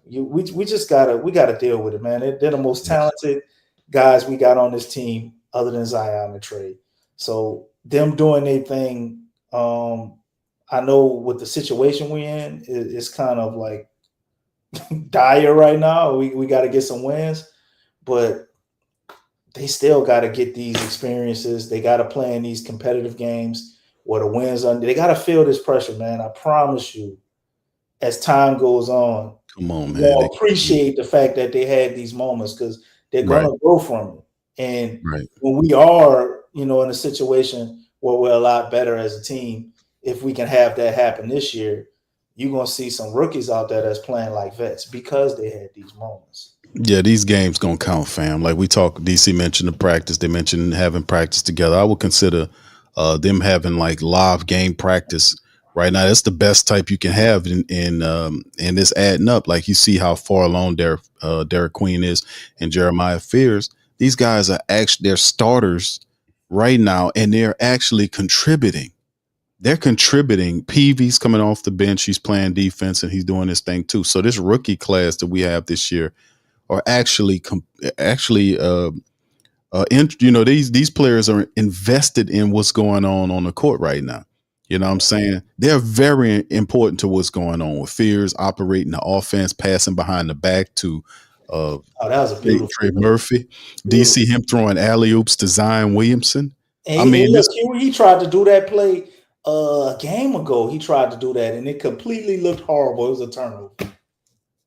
we just gotta deal with it, man. They're the most talented guys we got on this team, other than Zion and Trey. So them doing their thing. I know with the situation we're in, it's kind of like dire right now. We got to get some wins, but they still got to get these experiences. They got to play in these competitive games where the wins under. They got to feel this pressure, man. I promise you, as time goes on, come on, man, they'll appreciate the fact that they had these moments, because they're going to grow from it. And when we are, in a situation where we're a lot better as a team, if we can have that happen this year, you're going to see some rookies out there that's playing like vets because they had these moments. Yeah, these games going to count, fam. Like we talk, DC mentioned the practice. They mentioned having practice together. I would consider them having like live game practice right now. That's the best type you can have in this adding up. Like you see how far along Derik Queen is and Jeremiah Fears. These guys are actually, they're starters right now, and they're actually contributing. They're contributing. Peavy's coming off the bench. He's playing defense, and he's doing his thing too. So this rookie class that we have this year are actually these players are invested in what's going on the court right now. You know what I'm saying? They're very important to what's going on with Fears operating the offense, passing behind the back to that was a beautiful Trey Murphy. DC, him throwing alley-oops to Zion Williamson. And he tried to do that play a game ago. He tried to do that, and it completely looked horrible. It was a turnover.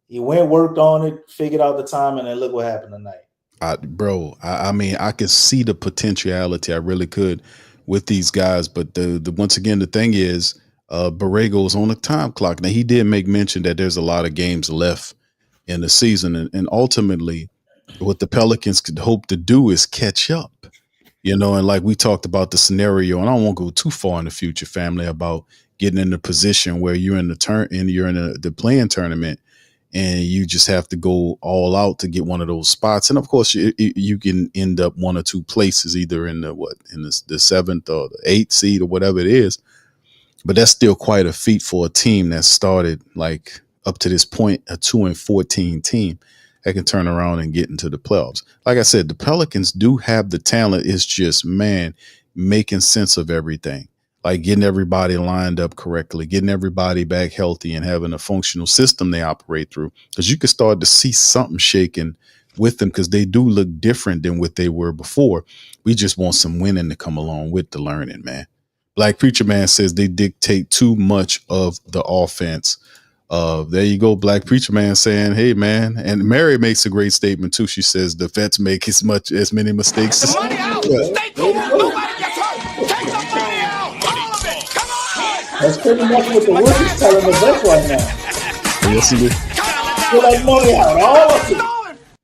He worked on it, figured out the timing, and look what happened tonight. I mean, I could see the potentiality. I really could with these guys. But the once again, the thing is, Borrego's on the time clock. Now, he did make mention that there's a lot of games left in the season. And ultimately, what the Pelicans could hope to do is catch up. And like we talked about the scenario, and I won't go too far in the future, family, about getting in the position where you're in the playing tournament, and you just have to go all out to get one of those spots. And of course, you can end up one or two places, either in the 7th or the 8th seed or whatever it is. But that's still quite a feat for a team that started like up to this point, a 2-14 team that can turn around and get into the playoffs. Like I said, the Pelicans do have the talent. It's just, man, making sense of everything. Like getting everybody lined up correctly, getting everybody back healthy, and having a functional system they operate through. Because you can start to see something shaking with them, because they do look different than what they were before. We just want some winning to come along with the learning, man. Black Preacher Man says they dictate too much of the offense. There you go, Black Preacher Man saying, hey, man. And Mary makes a great statement, too. She says the vets make as many mistakes. The money out. Stay cool. Nobody gets hurt. Take the money out. All of it. Come on. That's pretty much what the rookies telling the vets right now. Yes, it is. Get that money out. All of it.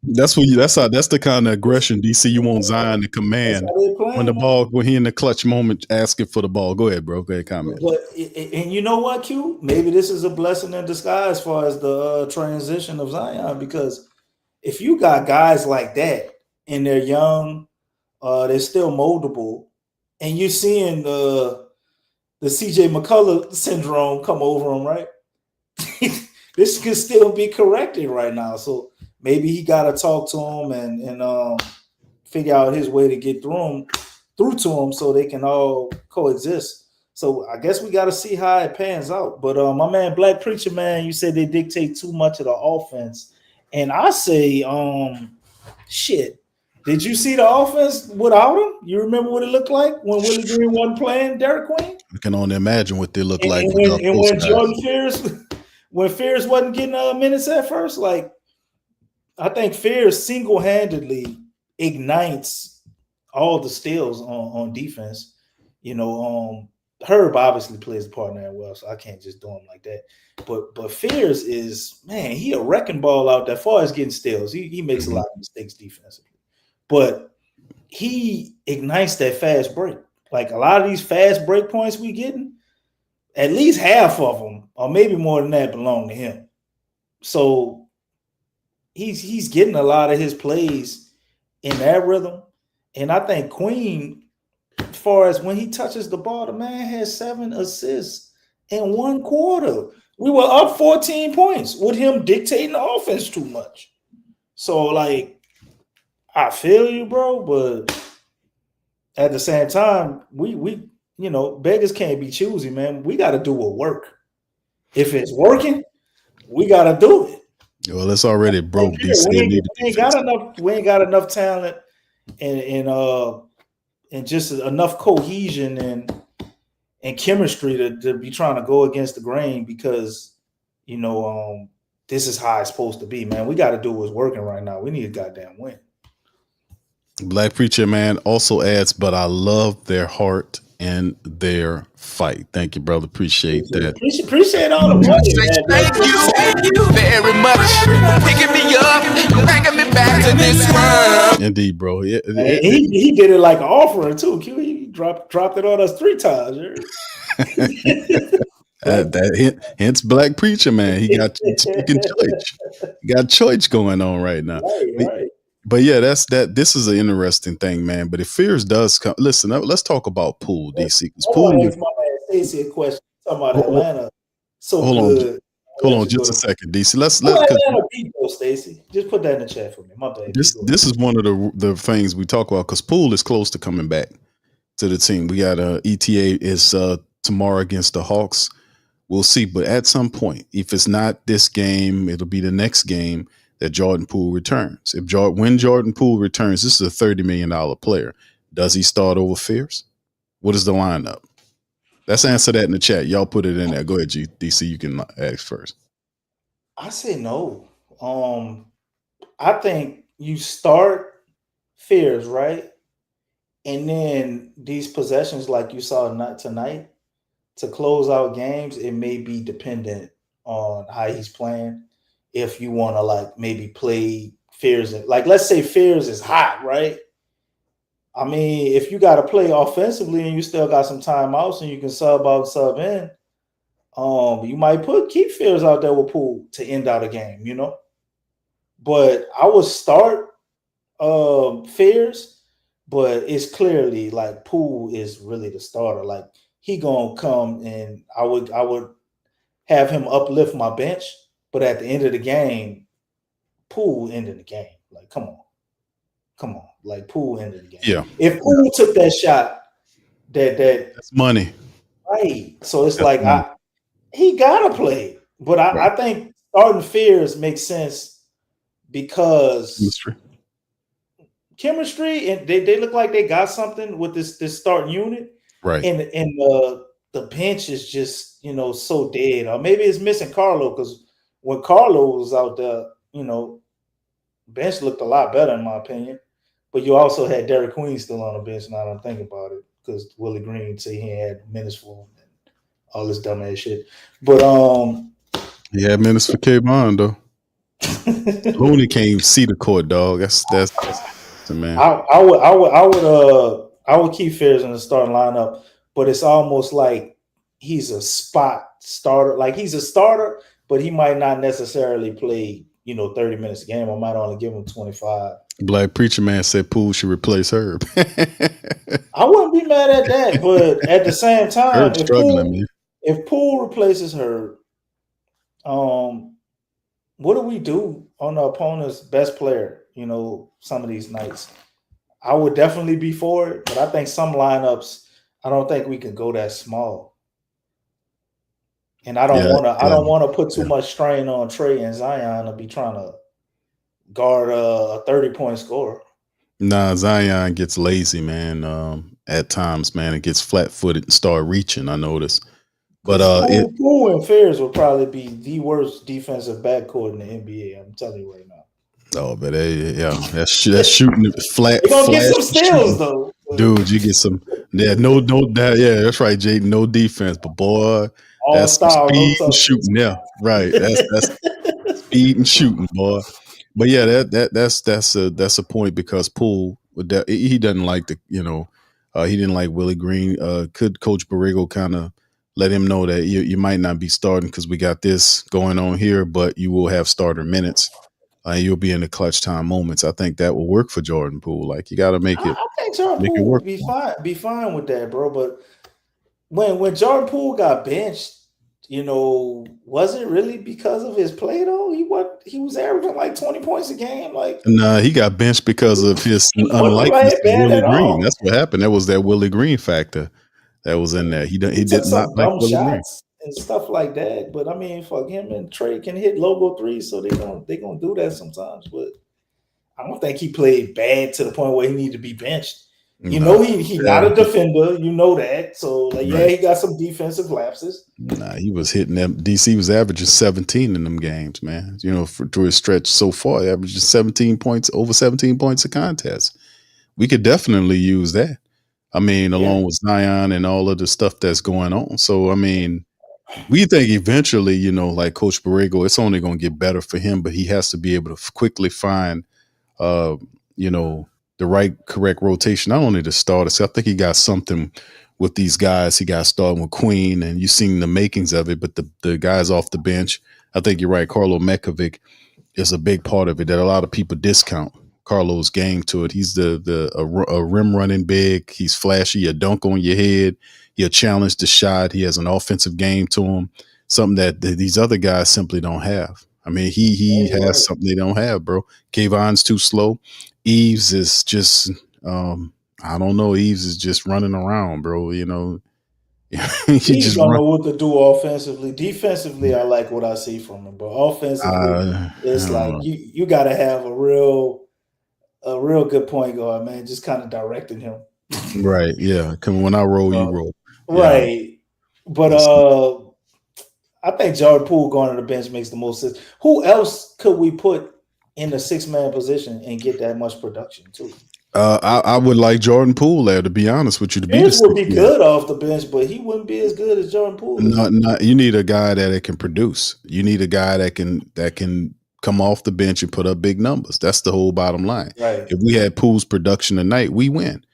That's the kind of aggression, DC, you want Zion to command when he in the clutch moment asking for the ball. Go ahead, bro. Go ahead, comment. But and you know what, Q? Maybe this is a blessing in disguise as far as the transition of Zion, because if you got guys like that and they're young, they're still moldable, and you're seeing the CJ McCullough syndrome come over them, right? This could still be corrected right now. So maybe he got to talk to him and figure out his way to get through to him so they can all coexist. So I guess we got to see how it pans out. But my man, Black Preacher Man, you said they dictate too much of the offense. And I say, shit. Did you see the offense without him? You remember what it looked like when Willie Green wasn't playing Derik Queen? I can only imagine what they look like. And when Jordan Fears wasn't getting minutes at first, like, I think Fears single-handedly ignites all the steals on defense. Herb obviously plays the part in that well, so I can't just do him like that. But Fears is, man, he a wrecking ball out there as far as getting steals. He makes a lot of mistakes defensively. But he ignites that fast break. Like a lot of these fast break points we getting, at least half of them, or maybe more than that, belong to him. So he's getting a lot of his plays in that rhythm. And I think Queen, as far as when he touches the ball, the man has 7 assists in 1 quarter. We were up 14 points with him dictating the offense too much. So, like, I feel you, bro, but at the same time, we beggars can't be choosy, man. We got to do what work. If it's working, we got to do it. Well, it's already broke. We ain't got enough talent and just enough cohesion and chemistry to be trying to go against the grain because this is how it's supposed to be, man. We got to do what's working right now. We need a goddamn win. Black Preacher Man also adds, but I love their heart and their fight. Thank you, brother. Appreciate that. Appreciate all the money. Thank you very much. Picking me up, bringing me back to this world. Indeed, bro. Yeah, he did it like an offering too. He dropped it on us 3 times. Hence Black Preacher Man. He got speaking church. He got church going on right now. Right. But yeah, this is an interesting thing, man. But if fears does come, listen, let's talk about Poole, DC. Because Poole is my man Stacey a question. Talking about Atlanta. So hold on just a second, DC. Let's Atlanta beat Stacey. Just put that in the chat for me. My bad. This is one of the things we talk about because Poole is close to coming back to the team. We got ETA is tomorrow against the Hawks. We'll see, but at some point, if it's not this game, it'll be the next game that Jordan Poole returns. When Jordan Poole returns, this is a $30 million player. Does he start over Fierce? What is the lineup? Let's answer that in the chat. Y'all put it in there. Go ahead, DC. You can ask first. I say no. I think you start Fierce, right? And then these possessions like you saw not tonight to close out games, it may be dependent on how he's playing. If you want to like maybe play Fears, like let's say Fears is hot, right? I mean, if you got to play offensively and you still got some timeouts and you can sub out, sub in, you might keep Fears out there with Poole to end out a game, But I would start Fears, but it's clearly like Poole is really the starter. Like he gonna come and I would have him uplift my bench. But at the end of the game, Poole ended the game. Like, come on. Like, Poole ended the game. Yeah. If Poole took that shot, that's money. Right. So it's like he gotta play. But I think starting Fears makes sense because chemistry and they look like they got something with this starting unit. Right. And the bench is just, so dead. Or maybe it's missing Carlo because when Carlo was out there, bench looked a lot better in my opinion. But you also had Derik Queen still on the bench. Now that I'm thinking about it, because Willie Green said he had minutes for him and all this dumbass shit. But he had minutes for K-Bond though. Looney can't even see the court, dog. That's the man. I would keep Fairs in the starting lineup, but it's almost like he's a spot starter. Like he's a starter, but he might not necessarily play, 30 minutes a game. I might only give him 25. Black Preacher Man said Poole should replace Herb. I wouldn't be mad at that, but at the same time, if Poole replaces Herb, what do we do on the opponent's best player, some of these nights? I would definitely be for it, but I think some lineups, I don't think we can go that small. And I don't want to put too much strain on Trey and Zion to be trying to guard a 30-point scorer. Nah, Zion gets lazy, man. At times, man, it gets flat-footed and start reaching. I notice, but Poole and Fairs will probably be the worst defensive backcourt in the NBA. I'm telling you right now. Oh, but that's shooting flat. You're gonna get some steals though, dude. You get some. Yeah, that's right, Jake. No defense, but boy, that's speed and shooting. Yeah, right. That's speed and shooting, boy. But yeah, that's a point because Poole, he doesn't like he didn't like Willie Green. Could Coach Borrego kind of let him know that you might not be starting because we got this going on here, but you will have starter minutes. you'll be in the clutch time moments. I think that will work for Jordan Poole. Like you got to make it. I think Jordan Make it Poole work. would be fine with that, bro. But when Jordan Poole got benched, was it really because of his play though? He was averaging like 20 points a game. Like, Nah, he got benched because of his he wasn't unlikeness playing to bad Willie at Green. all. That's what happened. That was that Willie Green factor that was in there. He He did took not some like dumb Willie Green. shots and stuff like that. But I mean, fuck, him and Trey can hit logo threes, so they gonna do that sometimes. But I don't think he played bad to the point where he needed to be benched. He not a defender, you know that. So Right. he got some defensive lapses. Nah, he was hitting them. DC was averaging 17 in them games, man. Through his stretch so far, he averages 17 points, over 17 points a contest. We could definitely use that. I mean, along with Zion and all of the stuff that's going on. So, I mean, we think eventually, like Coach Borrego, it's only going to get better for him, but he has to be able to quickly find, the right, correct rotation. Not only the starters, I think he got something with these guys. He got starting with Queen, and you've seen the makings of it, but the guys off the bench, I think you're right. Karlo Mekovic is a big part of it that a lot of people discount Carlo's game to it. He's a rim running big. He's flashy, a dunk on your head. He'll challenge the shot. He has an offensive game to him, something that these other guys simply don't have. I mean, he has something they don't have, bro. Kayvon's too slow. Eves is just, I don't know. Eves is just running around, bro. He just don't know what to do offensively. Defensively, I like what I see from him, but offensively, it's like you got to have a real good point guard, man. Just kind of directing him. Right. Yeah. When I roll, you roll. Right. But I think Jordan Poole going to the bench makes the most sense. Who else could we put in the 6-man position and get that much production too? I would like Jordan Poole there, to be honest with you. Pierce would be good off the bench, but he wouldn't be as good as Jordan Poole. You need a guy that can produce. You need a guy that can come off the bench and put up big numbers. That's the whole bottom line. Right. If we had Poole's production tonight, we win.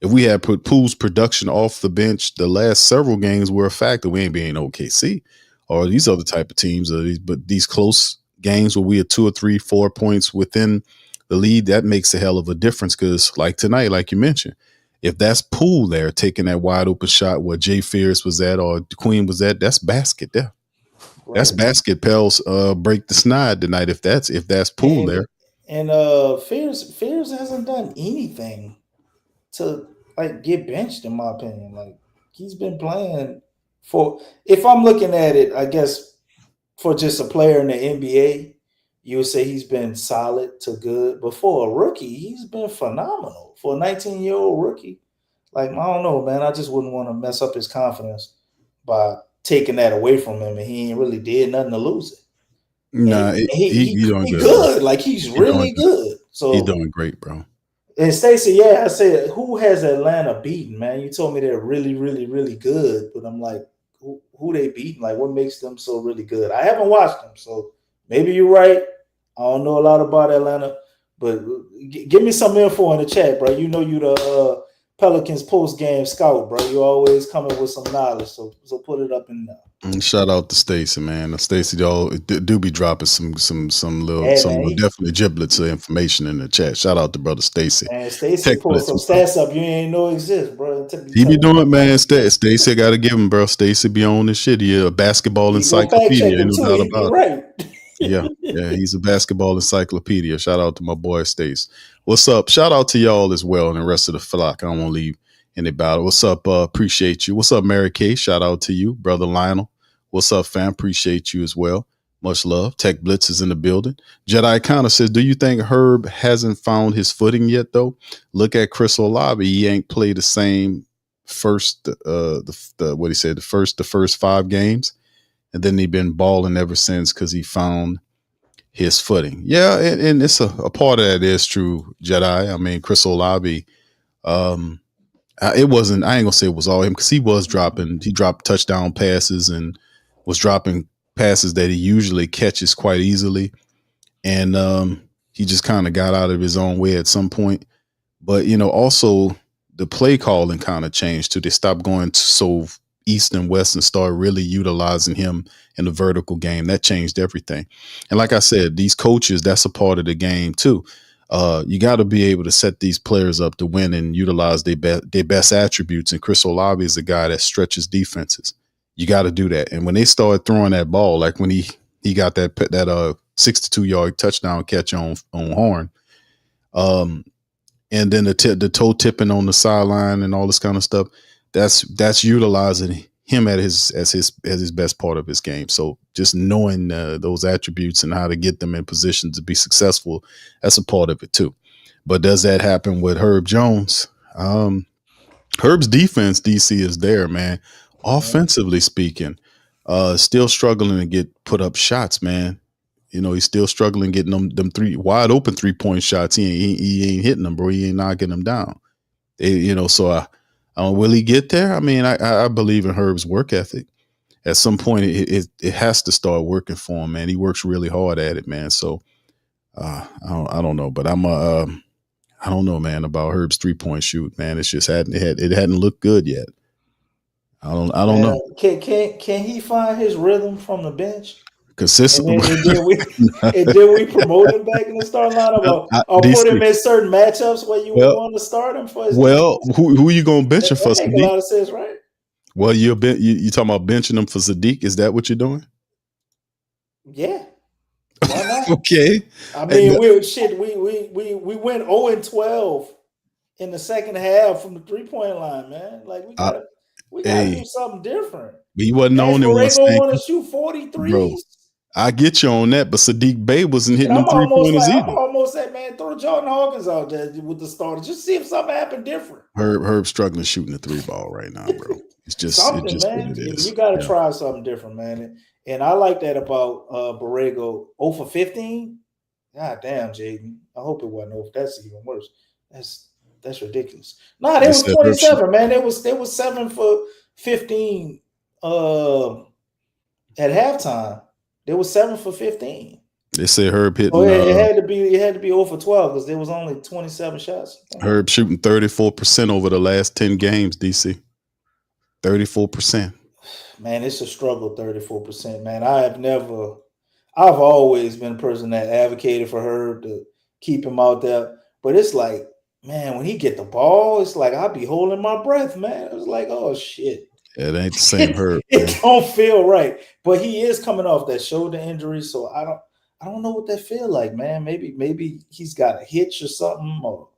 If we had put Poole's production off the bench, the last several games were a factor. We ain't being OKC or these other type of teams, but these close games where we are 2 or 3, 4 points within the lead, that makes a hell of a difference. Because like tonight, like you mentioned, if that's Poole there taking that wide open shot where Jay Fierce was at or Queen was at, that's basket there. Right. That's basket. Pels break the snide tonight if that's Poole there. And Fierce hasn't done anything to like get benched, in my opinion. Like he's been playing if I'm looking at it, I guess for just a player in the NBA, you would say he's been solid to good. But for a rookie, he's been phenomenal. For a 19-year-old rookie, like, I don't know, man. I just wouldn't want to mess up his confidence by taking that away from him, and he ain't really did nothing to lose it. Nah, he's doing good. Like, he's really good. So he's doing great, bro. And Stacey, I said, who has Atlanta beaten, man? You told me they're really, really, really good, but I'm like, who they beaten? Like, what makes them so really good? I haven't watched them, so maybe you're right. I don't know a lot about Atlanta, but give me some info in the chat, bro. You know you the Pelicans post-game scout, bro. You always coming with some knowledge, so put it up in there. And shout out to Stacey, man. Stacey do be dropping some definitely giblets of information in the chat. Shout out to brother Stacey. Man, Stacey pulled some stats up you ain't know exist, bro. He be doing it, man. Stacey got to give him, bro. Stacey be on this shit. He a basketball encyclopedia. Ain't no doubt about it. Right. Yeah, he's a basketball encyclopedia. Shout out to my boy Stace. What's up? Shout out to y'all as well and the rest of the flock. I don't want to leave anybody. What's up? Appreciate you. What's up, Mary Kay? Shout out to you, brother Lionel. What's up, fam? Appreciate you as well. Much love. Tech Blitz is in the building. Jedi Connor says, do you think Herb hasn't found his footing yet, though? Look at Chris Olave. He ain't played the same first, the first 5 games. And then he been balling ever since because he found his footing. Yeah, and it's a part of that is true, Jedi. I mean, Chris Olave, it wasn't, I ain't gonna say it was all him because he dropped touchdown passes and was dropping passes that he usually catches quite easily. And he just kind of got out of his own way at some point. But, also the play calling kind of changed too. They stopped going so East and West and started really utilizing him in the vertical game. That changed everything. And like I said, these coaches, that's a part of the game too. You got to be able to set these players up to win and utilize their best attributes. And Chris Olave is a guy that stretches defenses. You got to do that. And when they started throwing that ball, like when he got that 62-yard touchdown catch on Horn, and then the toe tipping on the sideline and all this kind of stuff, that's utilizing him at his best part of his game. So just knowing those attributes and how to get them in position to be successful, that's a part of it too. But does that happen with Herb Jones? Herb's defense, DC, is there, man. Offensively speaking, still struggling to get put up shots, man. You know, he's still struggling getting them three wide open 3-point shots. He ain't hitting them, bro. He ain't knocking them down. So will he get there? I mean, I believe in Herb's work ethic. At some point, it has to start working for him, man. He works really hard at it, man. So I don't know, but I don't know, man, about Herb's 3-point shoot, man. It's just hadn't looked good yet. I don't know. Can he find his rhythm from the bench? Consistently. And then we promote him back in the starting lineup, or put him in certain matchups where you want to start him for his defense? Who are you going to bench him for? That makes a lot of sense, right? Well, you talking about benching him for Sadiq? Is that what you're doing? Yeah. Why not? Okay. I mean, we went 0-12 in the second half from the 3-point line, man. Like we gotta do something different. He wasn't on it. Want to shoot 43s. Bro, I get you on that, but Sadiq Bey wasn't hitting them 3-pointers either. I'm almost at, man, throw Jordan Hawkins out there with the starters. Just see if something happened different. Herb's struggling shooting the 3-ball right now, bro. It's just something, man. What it is. You got to try something different, man. And I like that about Borrego. 0 for 15. God damn, Jaden. I hope it wasn't 0. That's even worse. That's ridiculous. Nah, they was 27, man. They was 7 for 15 at halftime. They was 7 for 15. They say Herb hitting. Oh, yeah, it had to be 0 for 12 because there was only 27 shots. Herb shooting 34% over the last 10 games. DC 34%. Man, it's a struggle. 34%. Man, I've always been a person that advocated for Herb to keep him out there, but it's like, man, when he get the ball, it's like I'd be holding my breath, man. It was like, oh shit. It ain't the same Herb. It don't feel right. But he is coming off that shoulder injury, so I don't know what that feel like, man. Maybe he's got a hitch or something, or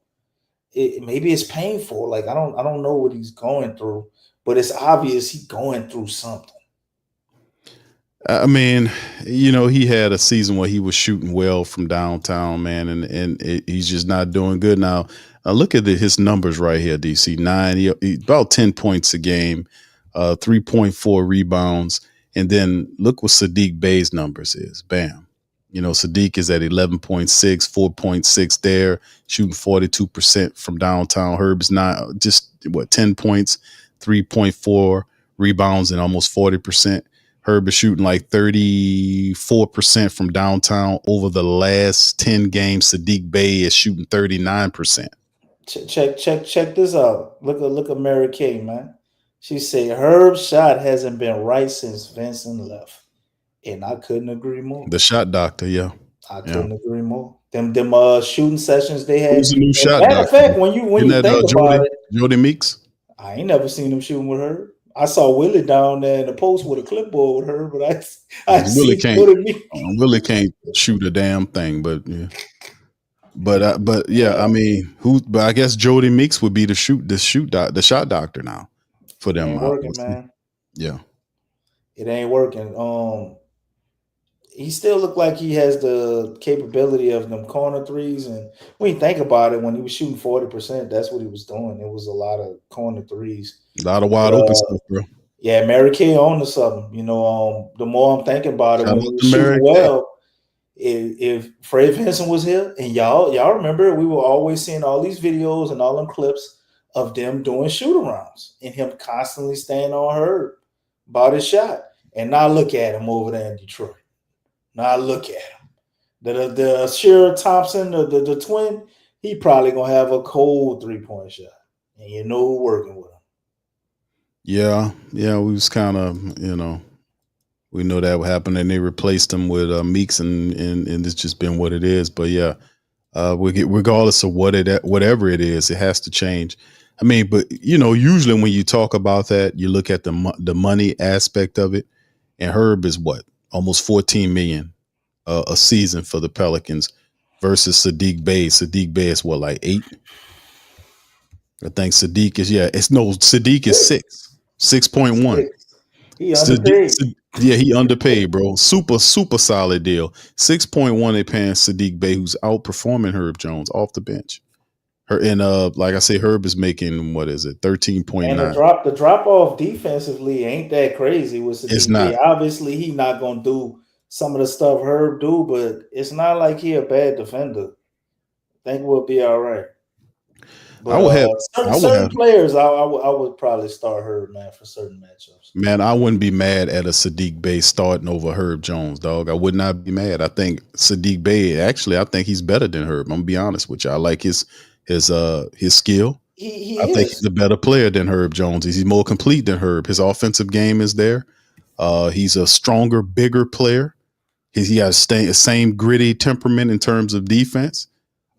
maybe it's painful. Like I don't know what he's going through, but it's obvious he's going through something. I mean, he had a season where he was shooting well from downtown, man, and he's just not doing good now. Look at his numbers right here, DC. 9, about 10 points a game, 3.4 rebounds, and then look what Sadiq Bey's numbers is. Bam. Sadiq is at 11.6, 4.6 there, shooting 42% from downtown. Herb's not just 10 points, 3.4 rebounds, and almost 40%. Herb is shooting like 34% from downtown over the last 10 games. Sadiq Bey is shooting 39%. Check this out. Look at Mary Kay, man. She said Herb's shot hasn't been right since Vincent left. And I couldn't agree more. The shot doctor, yeah. I couldn't agree more. Them shooting sessions they had. Who's the new shot matter doctor? of fact, when you think about it, Jody Meeks. I ain't never seen him shooting with her. I saw Willie down there in the post with a clipboard with her, but I Willie can't shoot a damn thing, but yeah. But yeah, I mean, but I guess Jody Meeks would be the shot doctor now for them. It ain't working, man. Yeah, it ain't working. He still looked like he has the capability of them corner threes, and when you think about it, when he was shooting 40%, that's what he was doing. It was a lot of corner threes, a lot of wide open stuff, bro. Yeah, Mary Kay on to something. The more I'm thinking about it, when he was shooting well. If Fred Vinson was here, and y'all remember, we were always seeing all these videos and all them clips of them doing shoot-arounds and him constantly staying on Herb about his shot. And now look at him over there in Detroit. Now look at him. The Shearer Thompson, the twin, he probably gonna have a cold 3-point shot. And who working with him. Yeah, we was kind of, we know that would happen, and they replaced him with Meeks, and it's just been what it is. But yeah, we get regardless of whatever it is, it has to change. I mean, but usually when you talk about that, you look at the money aspect of it, and Herb is what, almost 14 million a season for the Pelicans versus Sadiq Bey. Sadiq Bey is what, like 8? I think Sadiq is Sadiq is 6.1. He underpaid. Yeah, he underpaid, bro. Super solid deal. 6.1 they paying Sadiq Bey, who's outperforming Herb Jones off the bench. Like I say, Herb is making, what is it, And 13.9. the drop off defensively ain't that crazy with It's Sadiq not. Bey. Obviously, he not gonna do some of the stuff Herb do, but it's not like he a bad defender. I think we'll be all right. I But would have. certain players, I would probably start Herb, man, for certain matchups. Man, I wouldn't be mad at a Sadiq Bey starting over Herb Jones, dog. I would not be mad. I think Sadiq Bey, actually, I think he's better than Herb. I'm gonna be honest with you. I like his skill. He I think is. he's a better player than Herb Jones. He's more complete than Herb. His offensive game is there. He's a stronger, bigger player. He has same gritty temperament in terms of defense.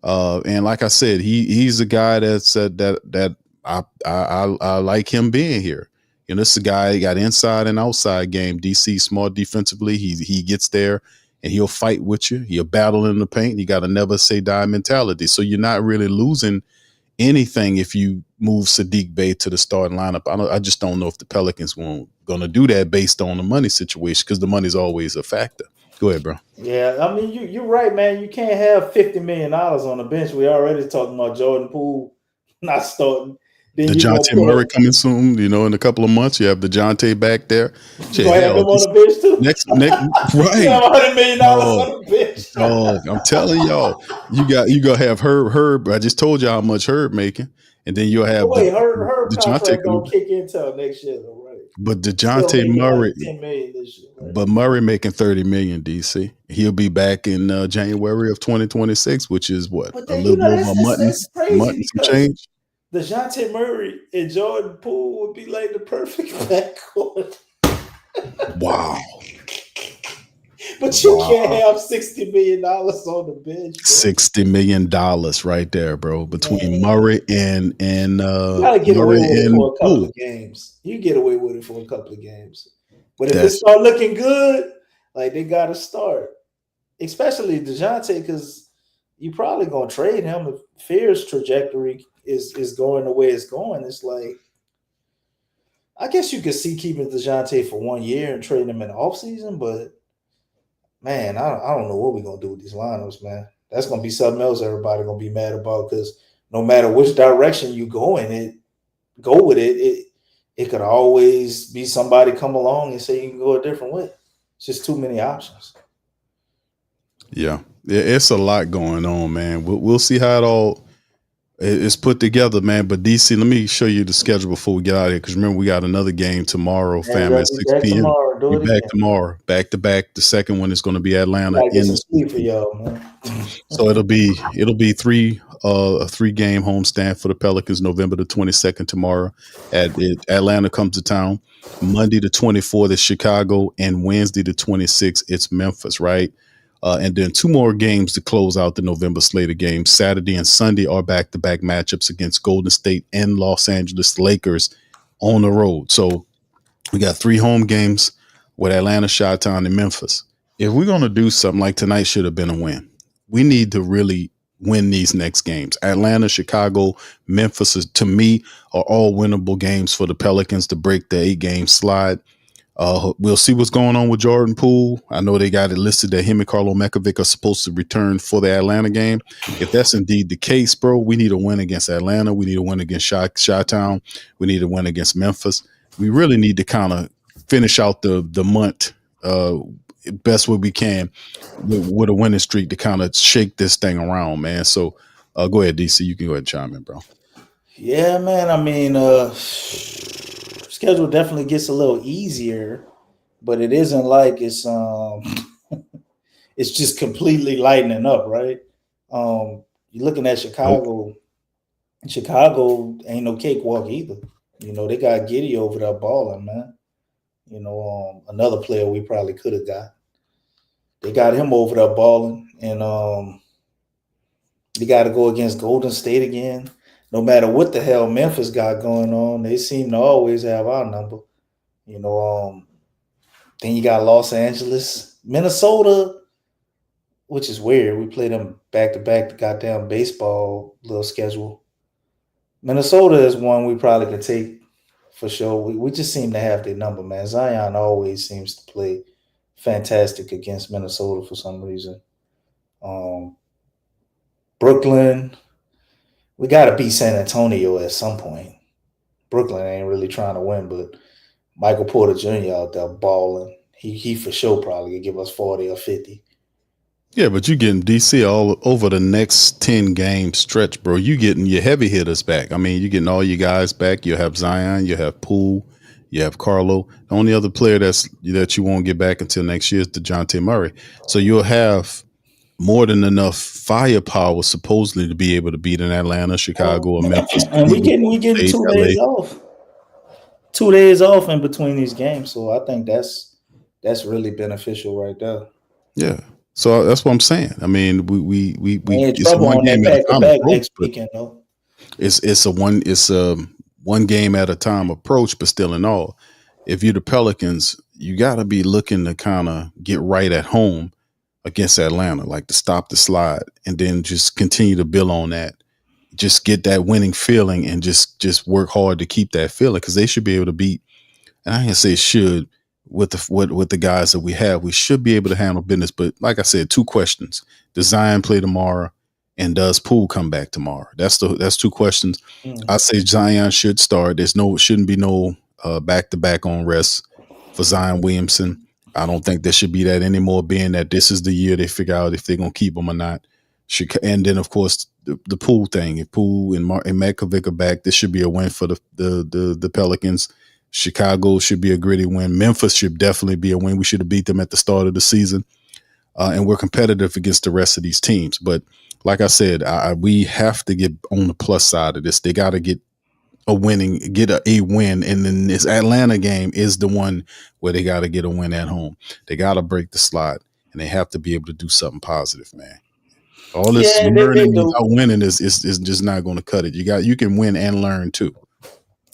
And like I said, he's a guy that said that I like him being here. This is a guy who got inside and outside game. DC smart defensively. He gets there and he'll fight with you. He'll battle in the paint. You got a never say die mentality. So you're not really losing anything if you move Sadiq Bey to the starting lineup. I just don't know if the Pelicans going to do that based on the money situation, because the money's always a factor. Go ahead, bro. Yeah, I mean, you're right, man. You can't have $50 million on the bench. We already talking about Jordan Poole not starting. Then DeJounte Murray coming soon, in a couple of months. You have DeJounte back there. You gonna have him on the bench too? Next, right. You have $100 million on the bench. Dog, I'm telling y'all, you gonna have Herb. I just told you how much Herb making, and then you'll have Herb DeJounte contract don't kick in until next year, though, right? But DeJounte Murray, like $10 million this year, right? but Murray making 30 million. DC, he'll be back in January of 2026, which is what, a little over a month and some change. DeJounte Murray and Jordan Poole would be like the perfect backcourt. Wow. But you can't have $60 million on the bench. Bro. $60 million right there, bro. Between Murray and you gotta get Murray away with it for a couple Poole. of games. You get away with it for a couple of games. But if it start looking good, like they gotta start. Especially DeJounte, because you probably gonna trade him if Fear's trajectory is going the way it's going. It's like, I guess you could see keeping DeJounte for 1 year and trading him in the offseason, but man, I don't know what we're gonna do with these lineups, man. That's gonna be something else everybody gonna be mad about, because no matter which direction you go in, it could always be somebody come along and say you can go a different way. It's just too many options. Yeah, it's a lot going on, man. We'll see how it all is put together, man. But DC, let me show you the schedule before we get out of here, because remember, we got another game tomorrow, fam, at 6 p.m. We're back tomorrow, back to back. The second one is going to be Atlanta in the sleep for y'all, man. So it'll be a three game homestand for the Pelicans, November the 22nd tomorrow. Atlanta comes to town. Monday the 24th is Chicago, and Wednesday the 26th it's Memphis, right? And then 2 more games to close out the November slate of games. Saturday and Sunday are back-to-back matchups against Golden State and Los Angeles Lakers on the road. So we got 3 home games with Atlanta, Chi-Town, and Memphis. If we're going to do something, like tonight should have been a win. We need to really win these next games. Atlanta, Chicago, Memphis, to me, are all winnable games for the Pelicans to break the 8-game slide. We'll see what's going on with Jordan Poole. I know they got it listed that him and Carlo Mekovic are supposed to return for the Atlanta game. If that's indeed the case, bro, we need a win against Atlanta. We need a win against Chi-Town. We need a win against Memphis. We really need to kind of finish out the month best way we can with a winning streak to kind of shake this thing around, man. So go ahead, DC. You can go ahead and chime in, bro. Yeah, man. I mean, schedule definitely gets a little easier, but it isn't like it's it's just completely lightening up, right? You're looking at Chicago. Nope. Chicago ain't no cakewalk either. You know, they got Giddy over there balling, man. You know, another player we probably could have got. They got him over there balling, and they got to go against Golden State again. No matter what the hell Memphis got going on, they seem to always have our number. You know, then you got Los Angeles, Minnesota, which is weird. We play them back to back, the goddamn baseball little schedule. Minnesota is one we probably could take for sure. We just seem to have their number, man. Zion always seems to play fantastic against Minnesota for some reason. Brooklyn, we got to beat San Antonio at some point. Brooklyn ain't really trying to win, but Michael Porter Jr. out there balling. He for sure probably could give us 40 or 50. Yeah, but you getting DC all over the next 10 game stretch, bro. You getting your heavy hitters back. I mean, you getting all your guys back. You have Zion, you have Poole, you have Carlo. The only other player that you won't get back until next year is DeJounte Murray. So you'll have more than enough firepower supposedly to be able to beat in Atlanta, Chicago, or Memphis. And we getting 2 days off. 2 days off in between these games. So I think that's really beneficial right there. Yeah. So that's what I'm saying. I mean, we it's one game at a time approach, weekend, though. It's a one game at a time approach, but still in all, if you're the Pelicans, you got to be looking to kind of get right at home against Atlanta, like to stop the slide and then just continue to build on that. Just get that winning feeling and just work hard to keep that feeling, because they should be able to beat. And I can't say should. With the guys that we have, we should be able to handle business. But like I said, 2 questions: does Zion play tomorrow, and does Poole come back tomorrow? That's 2 questions. I say Zion should start. Shouldn't be no back-to-back on rest for Zion Williamson. I don't think there should be that anymore, being that this is the year they figure out if they're gonna keep him or not. And then of course the Poole thing. If Poole and Matkovic are back, this should be a win for the Pelicans. Chicago should be a gritty win. Memphis should definitely be a win. We should have beat them at the start of the season. And we're competitive against the rest of these teams. But like I said, we have to get on the plus side of this. They got to get a win. And then this Atlanta game is the one where they got to get a win at home. They got to break the slide, and they have to be able to do something positive, man. All this learning without winning is just not going to cut it. You can win and learn too.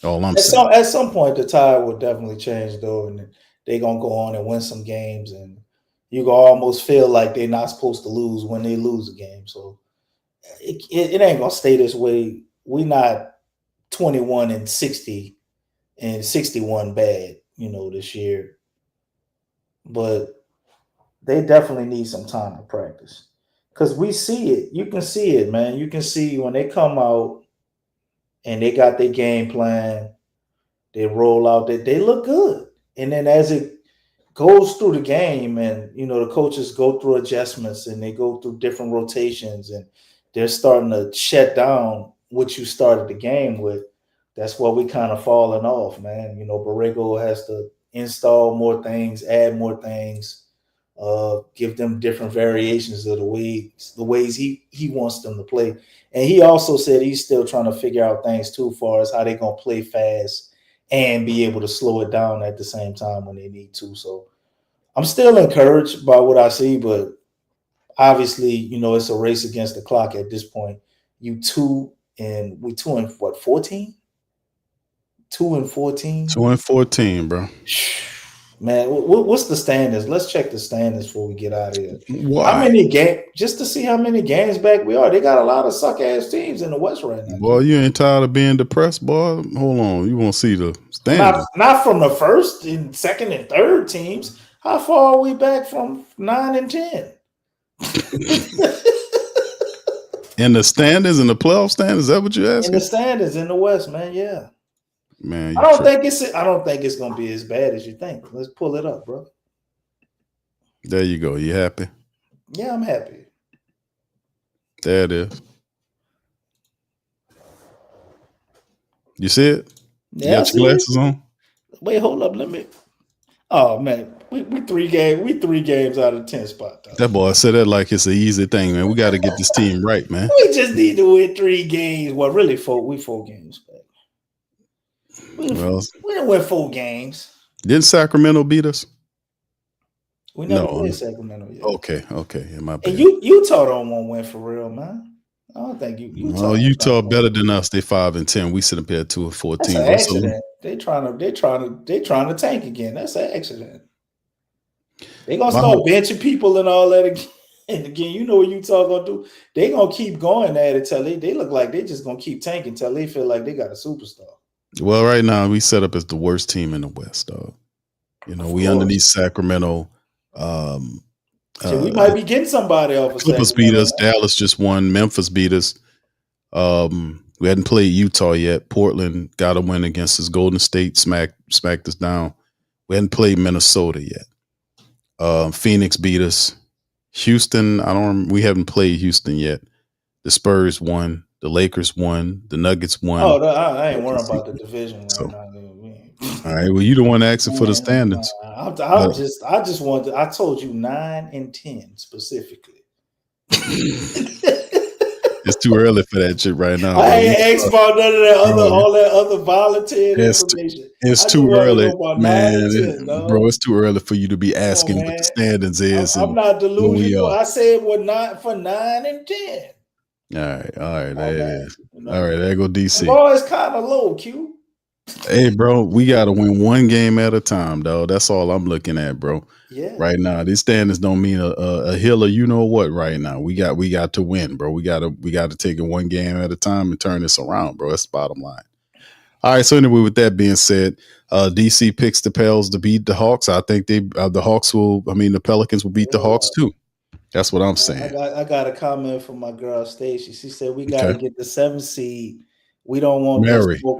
All I'm saying. At some point, the tide will definitely change, though, and they're going to go on and win some games, and you can almost feel like they're not supposed to lose when they lose a game. So it ain't going to stay this way. We're not 21-60 and 61 bad, this year. But they definitely need some time to practice, because we see it. You can see it, man. You can see when they come out and they got their game plan, they roll out, they look good. And then as it goes through the game and, the coaches go through adjustments and they go through different rotations and they're starting to shut down what you started the game with, that's where we kind of falling off, man. Borrego has to install more things, add more things, give them different variations of the ways he wants them to play. And he also said he's still trying to figure out things too, far as how they're going to play fast and be able to slow it down at the same time when they need to. So I'm still encouraged by what I see, but obviously, it's a race against the clock at this point. We 2 and 14? 2-14? 2-14, bro. Man, what's the standings? Let's check the standings before we get out of here. Why? How many games? Just to see how many games back we are. They got a lot of suck-ass teams in the West right now. Boy, you ain't tired of being depressed, boy? Hold on. You won't see the standings. Not from the first and second and third teams. How far are we back from 9 and 10? In the standings, in the playoff standings, is that what you're asking? In the standings in the West, man, yeah. Man, I don't think it's gonna be as bad as you think. Let's pull it up, bro. There you go. You happy? Yeah, I'm happy. There it is. You see it? You got your glasses on? Wait, hold up. Let me. Oh man, we 3 games out of 10 spot. Though. That boy said that like it's an easy thing, man. We got to get this team right, man. We just need to win 3 games. Well, really 4. We 4 games back. We Well, didn't win 4 games. didn't Sacramento beat us? We never No. played Sacramento yet. Okay. Yeah, my bad. And Utah don't want to win for real, man. I don't think Utah. Well, Utah better than us. They 5-10. We sit up here at 2-14. That's an accident. They trying to tank again. That's an accident. They gonna start benching people and all that again. And again, you know what Utah gonna do? They gonna keep going at it till they look like they just gonna keep tanking till they feel like they got a superstar. Well, right now we set up as the worst team in the West, dog. You know, we underneath Sacramento. So we might be getting somebody off of Clippers beat us. Dallas just won. Memphis beat us. We hadn't played Utah yet. Portland got a win against us. Golden State smacked us down. We hadn't played Minnesota yet. Phoenix beat us. Houston, we haven't played Houston yet. The Spurs won. The Lakers won. The Nuggets won. Oh, I ain't worried about the division right now. All right. Well, you the one asking for the standings. I told you 9 and 10 specifically. It's too early for that shit right now. I ain't asked about none of that all that other volunteer information. It's too early, man. Bro, it's too early for you to be asking what the standings is. I'm not delusional. I said we're not for 9 and 10. All right, there it is. All right, there go DC. Boy, it's kind of low, Q. Hey, bro, we got to win one game at a time, dog. That's all I'm looking at, bro. Yeah. Right now, these standings don't mean a hill or you know what. Right now, we got to win, bro. We got to take it one game at a time and turn this around, bro. That's the bottom line. All right. So anyway, with that being said, DC picks the Pels to beat the Hawks. I think the Pelicans will beat the Hawks too. That's what I'm saying. I got a comment from my girl Stacy. She said we got to get the 7th seed. We don't want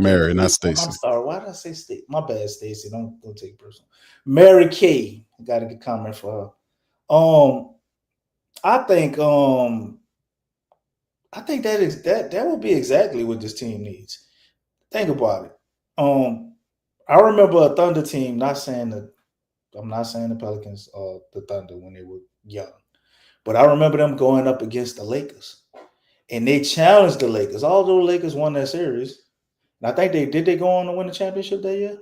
Mary, not Stacy. I'm sorry. Why did I say Stacy? My bad, Stacy. Don't take it personal. Mary Kay. Got a good comment for her. I think that will be exactly what this team needs. Think about it. I remember a Thunder team. I'm not saying the Pelicans or the Thunder when they were young, but I remember them going up against the Lakers, and they challenged the Lakers. Although the Lakers won that series, and I think they go on to win the championship that year.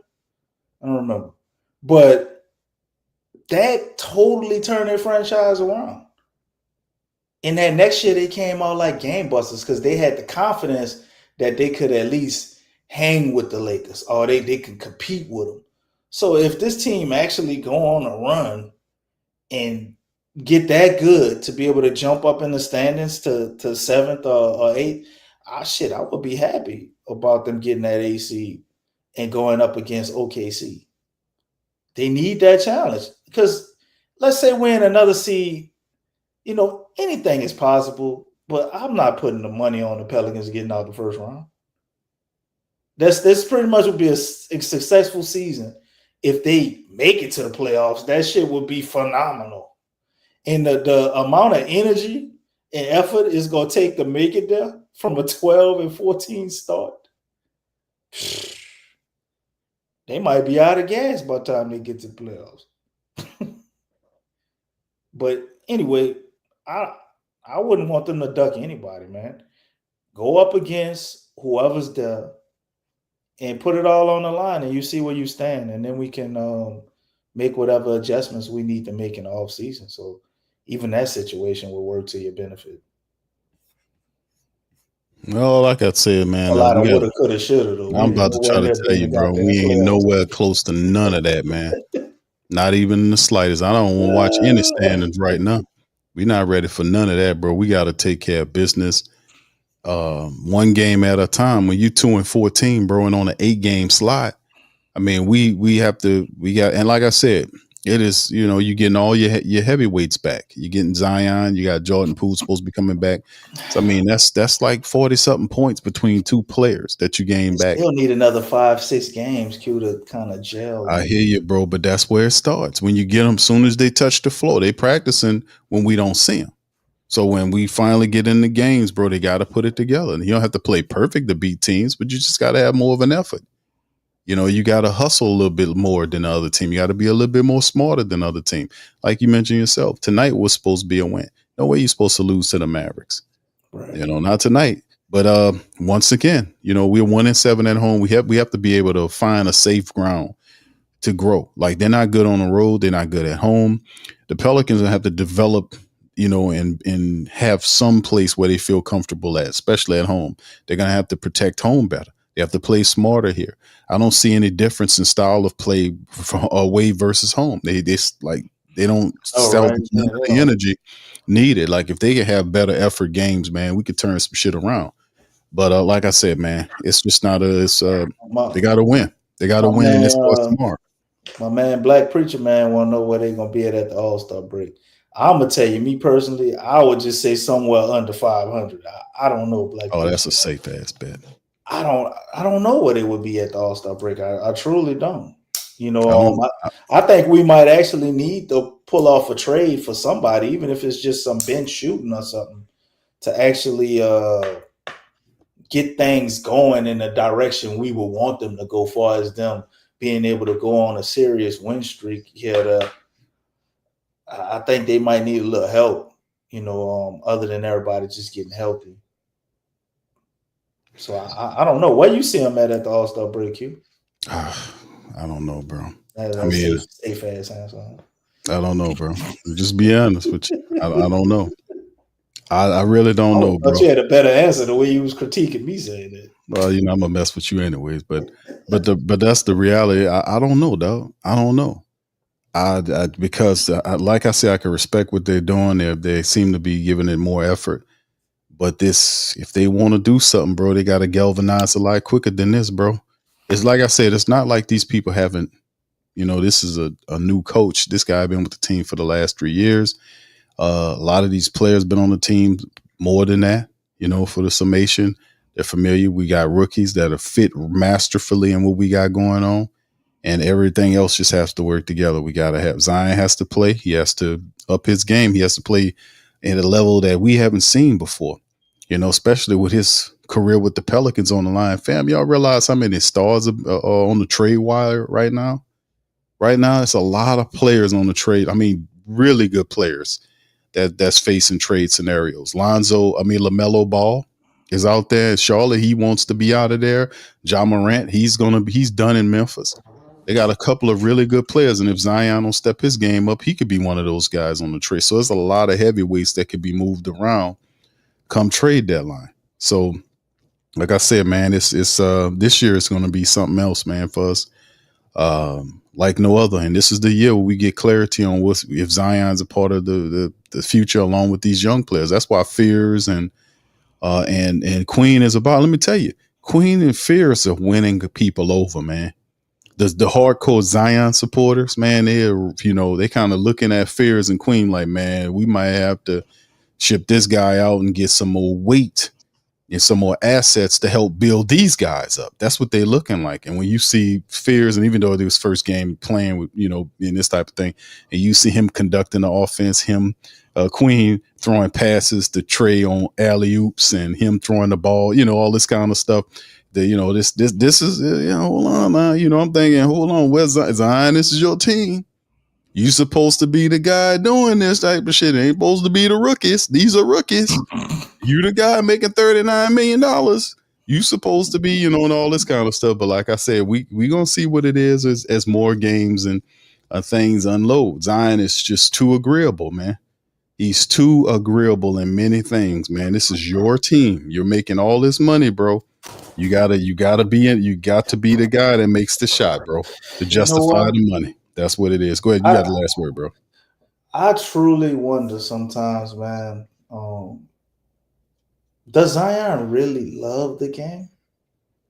I don't remember, but that totally turned their franchise around. And that next year they came out like game busters because they had the confidence that they could at least hang with the Lakers or they could compete with them. So if this team actually go on a run and get that good to be able to jump up in the standings to 7th or 8th, I would be happy about them getting that AC and going up against OKC. They need that challenge because let's say we're in another seed, anything is possible, but I'm not putting the money on the Pelicans getting out the first round. This pretty much would be a successful season if they make it to the playoffs. That shit would be phenomenal. And the amount of energy and effort is going to take to make it there from a 12 and 14 start. They might be out of gas by the time they get to the playoffs. But anyway, I wouldn't want them to duck anybody, man. Go up against whoever's there and put it all on the line, and you see where you stand, and then we can make whatever adjustments we need to make in the offseason. So even that situation will work to your benefit. Well, like I said, man, a lot of woulda, coulda, shoulda. Though. I'm about to try to tell you, bro, we ain't nowhere close to none of that, man. Not even the slightest. I don't want to watch any standings right now. We're not ready for none of that, bro. We got to take care of business one game at a time. When you 2 and 14, bro, and on an 8-game slot, I mean, and like I said, it is, you're getting all your heavyweights back. You're getting Zion. You got Jordan Poole supposed to be coming back. So, I mean, that's like 40-something points between 2 players that you gain back. You'll need another 5-6 games, Q, to kind of gel. I hear you, bro, but that's where it starts. When you get them, soon as they touch the floor, they practicing when we don't see them. So when we finally get in the games, bro, they got to put it together. And you don't have to play perfect to beat teams, but you just got to have more of an effort. You got to hustle a little bit more than the other team. You got to be a little bit more smarter than the other team. Like you mentioned yourself, tonight was supposed to be a win. No way you're supposed to lose to the Mavericks. Right. Not tonight. But once again, we're 1-7 at home. We have to be able to find a safe ground to grow. Like, they're not good on the road. They're not good at home. The Pelicans have to develop, and have some place where they feel comfortable at, especially at home. They're going to have to protect home better. They have to play smarter here. I don't see any difference in style of play from away versus home. They don't salvage the energy needed. Like, if they could have better effort games, man, we could turn some shit around. But like I said, man, it's just not they got to win. They got to win, and this starts tomorrow. My man, Black Preacher Man, want to know where they're going to be at the All-Star break. I'm going to tell you, me personally, I would just say somewhere under 500. I don't know, Black Preacher. That's a safe ass bet. I don't know where they would be at the All-Star break. I truly don't. I think we might actually need to pull off a trade for somebody, even if it's just some bench shooting or something, to actually get things going in the direction we would want them to go, far as them being able to go on a serious win streak here. I think they might need a little help, other than everybody just getting healthy. So I don't know. Where you see them at the All-Star break, Q? I don't know, bro. Safe ass answer. I don't know, bro. Just be honest with you. I don't know. I really don't know, bro. But you had a better answer the way you was critiquing me saying that. Well, I'm gonna mess with you anyways. But that's the reality. I don't know, dog. I don't know. Because like I said, I can respect what they're doing. They seem to be giving it more effort. But if they want to do something, bro, they got to galvanize a lot quicker than this, bro. It's like I said, it's not like these people haven't, this is a new coach. This guy been with the team for the last 3 years. A lot of these players been on the team more than that, for the summation. They're familiar. We got rookies that are fit masterfully in what we got going on. And everything else just has to work together. We got to have Zion has to play. He has to up his game. He has to play at a level that we haven't seen before, especially with his career with the Pelicans on the line. Fam, y'all realize how many stars are on the trade wire right now? Right now, it's a lot of players on the trade. I mean, really good players that's facing trade scenarios. LaMelo Ball is out there in Charlotte. He wants to be out of there. Ja Morant, he's done in Memphis. They got a couple of really good players, and if Zion don't step his game up, he could be one of those guys on the trade. So there's a lot of heavyweights that could be moved around come trade deadline. So, like I said, man, it's this year it's going to be something else, man, for us, like no other. And this is the year where we get clarity on if Zion's a part of the future along with these young players. That's why Fears and Queen is about. Let me tell you, Queen and Fears are winning people over, man. The hardcore Zion supporters, man, they kind of looking at Fears and Queen like, man, we might have to ship this guy out and get some more weight and some more assets to help build these guys up. That's what they're looking like. And when you see Fears, and even though it was first game playing with, in this type of thing, and you see him conducting the offense, Queen throwing passes to Trey on alley-oops and him throwing the ball, all this kind of stuff. This is, hold on now. I'm thinking, hold on, where's Zion? This is your team. You supposed to be the guy doing this type of shit. It ain't supposed to be the rookies. These are rookies. You the guy making $39 million. You supposed to be, and all this kind of stuff. But like I said, we gonna see what it is as more games and things unload. Zion is just too agreeable, man. He's too agreeable in many things, man. This is your team. You're making all this money, bro. You got to be the guy that makes the shot, bro, to justify the money. That's what it is. Go ahead. You got the last word, bro. I truly wonder sometimes, man, does Zion really love the game?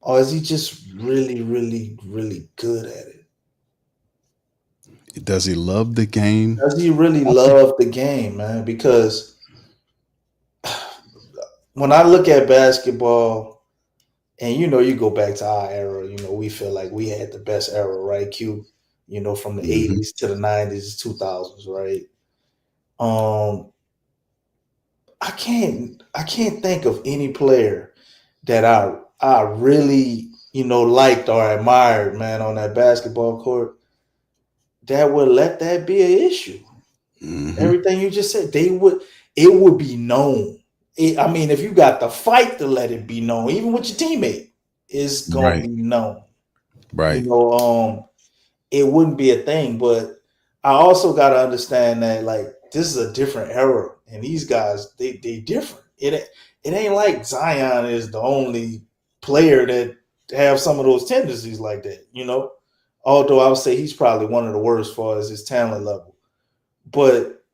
Or is he just really, really, really good at it? Does he love the game? Does he really love the game, man? Because when I look at basketball, and you go back to our era, we feel like we had the best era, right? Q, from the 80s to the 90s, 2000s, right? I can't think of any player that I really, liked or admired, man, on that basketball court that would let that be an issue. Mm-hmm. Everything you just said, it would be known I mean, if you got the fight to let it be known, even with your teammate, it's gonna be known. Right. It wouldn't be a thing. But I also got to understand that like this is a different era, and these guys they different. It ain't like Zion is the only player that have some of those tendencies like that. Although I would say he's probably one of the worst as far as his talent level, but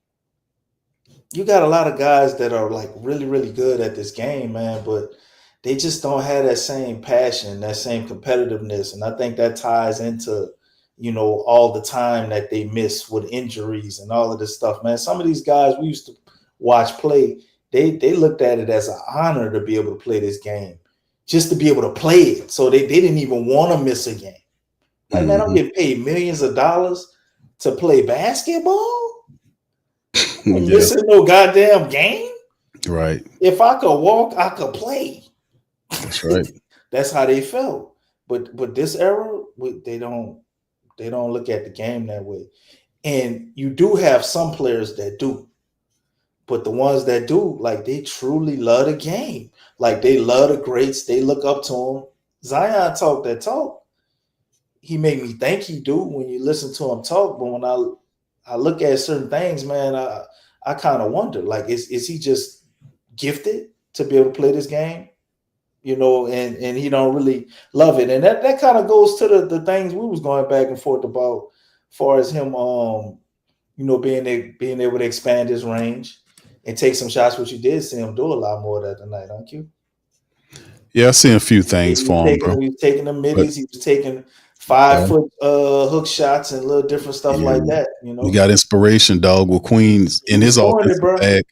you got a lot of guys that are like really, really good at this game, man, but they just don't have that same passion, that same competitiveness. And I think that ties into, all the time that they miss with injuries and all of this stuff, man. Some of these guys we used to watch play, they looked at it as an honor to be able to play this game, just to be able to play it. So they didn't even want to miss a game. Like, man, I'm getting paid millions of dollars to play basketball. Missing no goddamn game. Right. If I could walk, I could play. That's right. That's how they felt. But this era, they don't look at the game that way. And you do have some players that do. But the ones that do, like, they truly love the game. Like, they love the greats. They look up to them. Zion talk that talk. He made me think he do when you listen to him talk. But when I look at certain things, man, I kind of wonder, like, is he just gifted to be able to play this game? And he don't really love it. And that kind of goes to the things we was going back and forth about, as far as him, being able to expand his range and take some shots, which you did see him do a lot more of that tonight, don't you? Yeah, I seen a few things for him, bro. He was taking the middies. He was taking 5-foot hook shots and little different stuff like that. We got inspiration, dog, with Queen's in his offensive bag.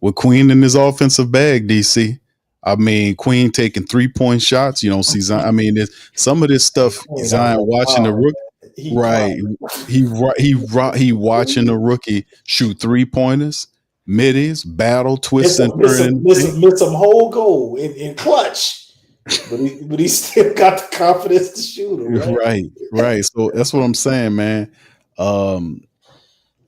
With Queen in his offensive bag, DC. I mean, Queen taking 3-point shots. You don't see Zion. I mean, some of this stuff. Zion watching the rookie, right? He watching the rookie shoot 3-pointers, middies, battle, twist, and turn. Miss some whole goal in clutch, but he still got the confidence to shoot him. Right. So that's what I'm saying, man.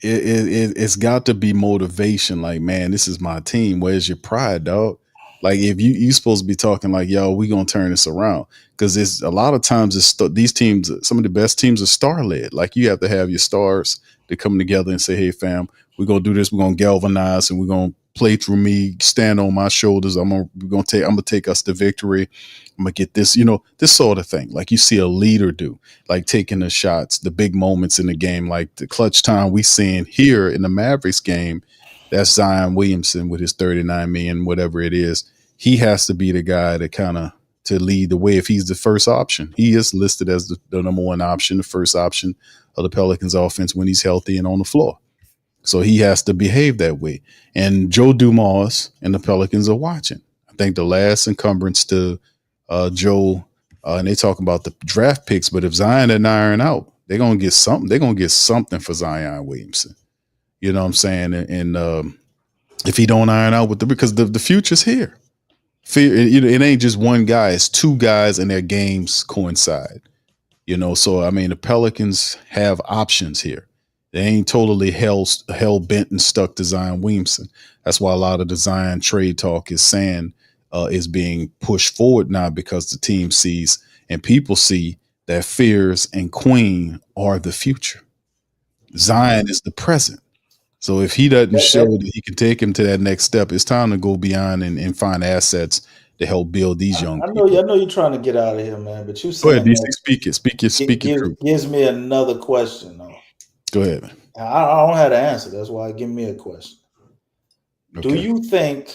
It's got to be motivation. Like, man, this is my team. Where's your pride, dog? Like, if you supposed to be talking like, yo, we gonna turn this around, because it's a lot of times these teams, some of the best teams are star led. Like, you have to have your stars to come together and say, hey, fam, we're gonna do this. We're gonna galvanize and we're gonna play through me, stand on my shoulders. I'm gonna take us to victory. I'm gonna get this, this sort of thing. Like, you see a leader do, like taking the shots, the big moments in the game, like the clutch time we seeing here in the Mavericks game. That's Zion Williamson with his 39 million, whatever it is. He has to be the guy to lead the way if he's the first option. He is listed as the number one option, the first option of the Pelicans offense when he's healthy and on the floor. So he has to behave that way. And Joe Dumars and the Pelicans are watching. I think the last encumbrance to Joe, and they talk about the draft picks, but if Zion doesn't iron out, they're going to get something. They're going to get something for Zion Williamson. You know what I'm saying? And if he don't iron out because the future's here. It ain't just one guy, it's two guys and their games coincide. So I mean, the Pelicans have options here. They ain't totally hell bent and stuck to Zion Williamson. That's why a lot of the Zion trade talk is saying is being pushed forward now, because the team sees and people see that Fears and Queen are the future. Zion is the present. So if he doesn't show that he can take him to that next step, it's time to go beyond and find assets to help build these young people. I know you're trying to get out of here, man, but you said, go ahead, DC, speak it. Gives me another question, though. Go ahead, man. I don't have to answer. That's why give me a question. Okay. Do you think,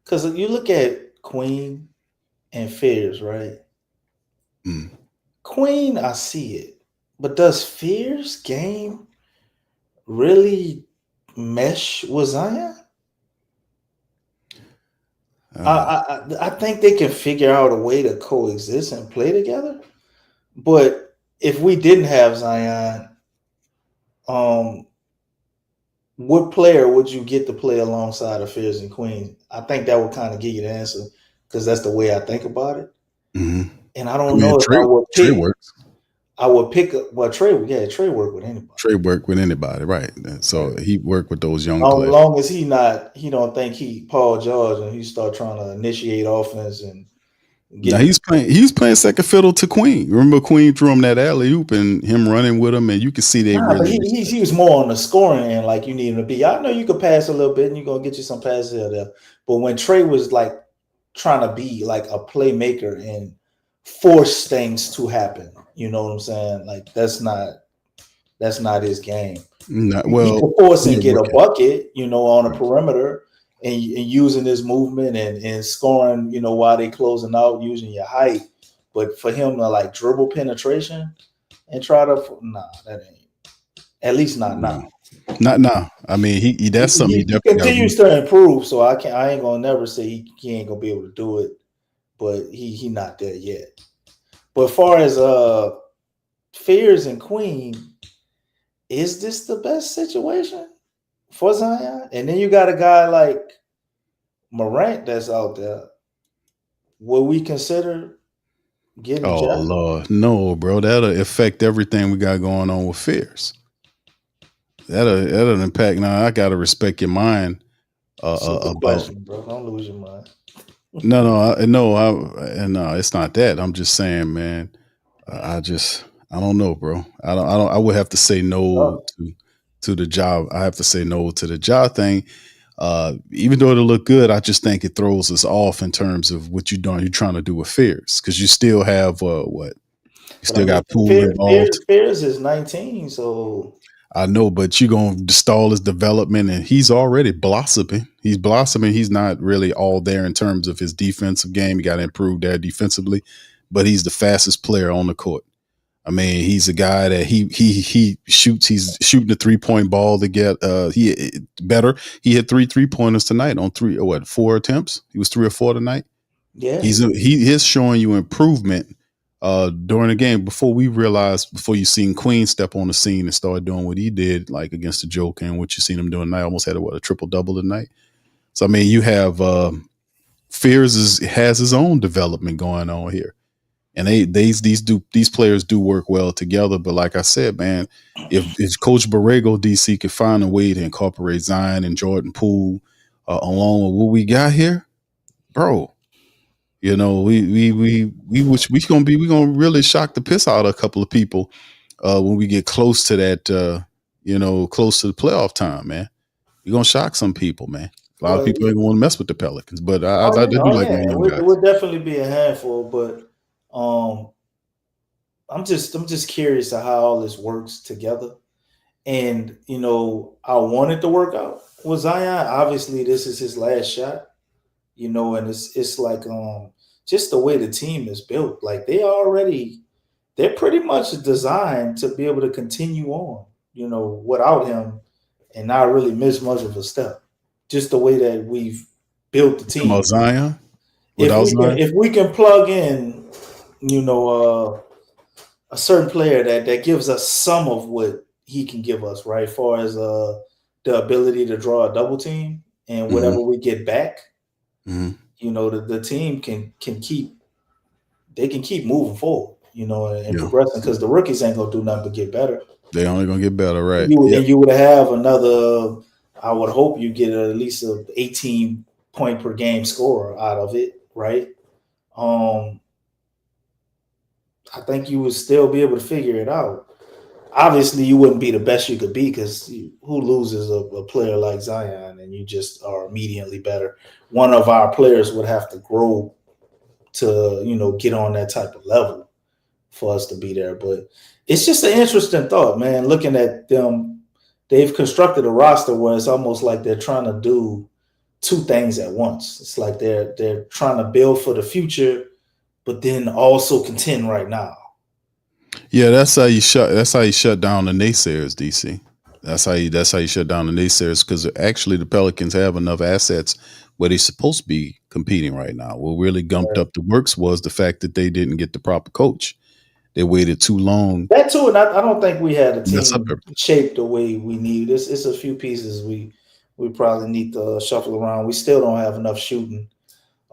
because you look at Queen and Fears, right? Queen, I see it, but does Fears game really mesh with Zion? I think they can figure out a way to coexist and play together. But if we didn't have Zion, what player would you get to play alongside of Fears and Queen? I think that would kind of give you the answer, because that's the way I think about it. Mm-hmm. And I don't know if I would pick. I would pick up. Well, Trey work with anybody. Trey work with anybody, right? So he worked with those young As players. long as he don't think he Paul George and he start trying to initiate offense and. Now he's playing second fiddle to Queen. Remember Queen threw him that alley oop and him running with him, and you can see they really. He was more on the scoring end, like you need him to be. I know you could pass a little bit, and you're gonna get you some passes here there. But when Trey was like trying to be like a playmaker and force things to happen, you know what I'm saying? Like that's not his game. He can force and get a bucket, on a perimeter. And using his movement and scoring, while they closing out, using your height. But for him to like dribble penetration and try to, that ain't. At least not now. Not now. I mean, that's something he definitely continues to improve. So I ain't gonna never say he ain't gonna be able to do it, but he not there yet. But as far as Fears and Queen, is this the best situation for Zion? And then you got a guy like Morant that's out there. Will we consider getting? Oh Lord, no, bro. That'll affect everything we got going on with Fears. That'll impact. Now I gotta respect your mind. Question, bro. Don't lose your mind. No, it's not that. I'm just saying, man. I don't know, bro. I would have to say no to the job. I have to say no to the job thing. Even though it'll look good, I just think it throws us off in terms of what you're trying to do with Fears, because you still have what? You still got Poole involved. Fears is 19, so I know, but you're gonna stall his development, and he's already blossoming. He's blossoming. He's not really all there in terms of his defensive game. You got to improve there defensively, but he's the fastest player on the court. I mean, he's a guy that he shoots. He's shooting the 3-point ball to get he better. He hit 3 3-pointers tonight on 4 attempts. He was 3 or 4 tonight. Yeah, he is showing you improvement during the game. Before you seen Queen step on the scene and start doing what he did, like against the Joker, and what you seen him doing tonight. Almost had a triple double tonight. So I mean, you have Fears has his own development going on here. And these players do work well together. But like I said, man, if Coach Borrego DC could find a way to incorporate Zion and Jordan Poole along with what we got here, bro, we gonna really shock the piss out of a couple of people when we get close to that, close to the playoff time, man. You're gonna shock some people, man. A lot of people ain't gonna want to mess with the Pelicans, but I do like when young guys. It would definitely be a handful, but. I'm just curious of how all this works together. And, I wanted to work out with Zion. Obviously, this is his last shot, and it's like just the way the team is built. Like they're pretty much designed to be able to continue on, without him and not really miss much of a step. Just the way that we've built the team. About Zion? If we can plug in a certain player that gives us some of what he can give us, right? As far as the ability to draw a double team and whatever we get back, the team can keep moving forward, and progressing, because the rookies ain't gonna do nothing but get better. They only gonna get better, right? And you would have another. I would hope you get at least a 18 point per game scorer out of it, right? I think you would still be able to figure it out. Obviously, you wouldn't be the best you could be, because who loses a player like Zion and you just are immediately better? One of our players would have to grow to, get on that type of level for us to be there. But it's just an interesting thought, man, looking at them. They've constructed a roster where it's almost like they're trying to do 2 things at once. It's like they're trying to build for the future, but then also contend right now. Yeah, that's how you shut down the naysayers, DC. That's how you shut down the naysayers, because actually the Pelicans have enough assets where they're supposed to be competing right now. What really gumped up the works was the fact that they didn't get the proper coach. They waited too long. That too, and I don't think we had a team shaped the way we need. It's a few pieces we probably need to shuffle around. We still don't have enough shooting.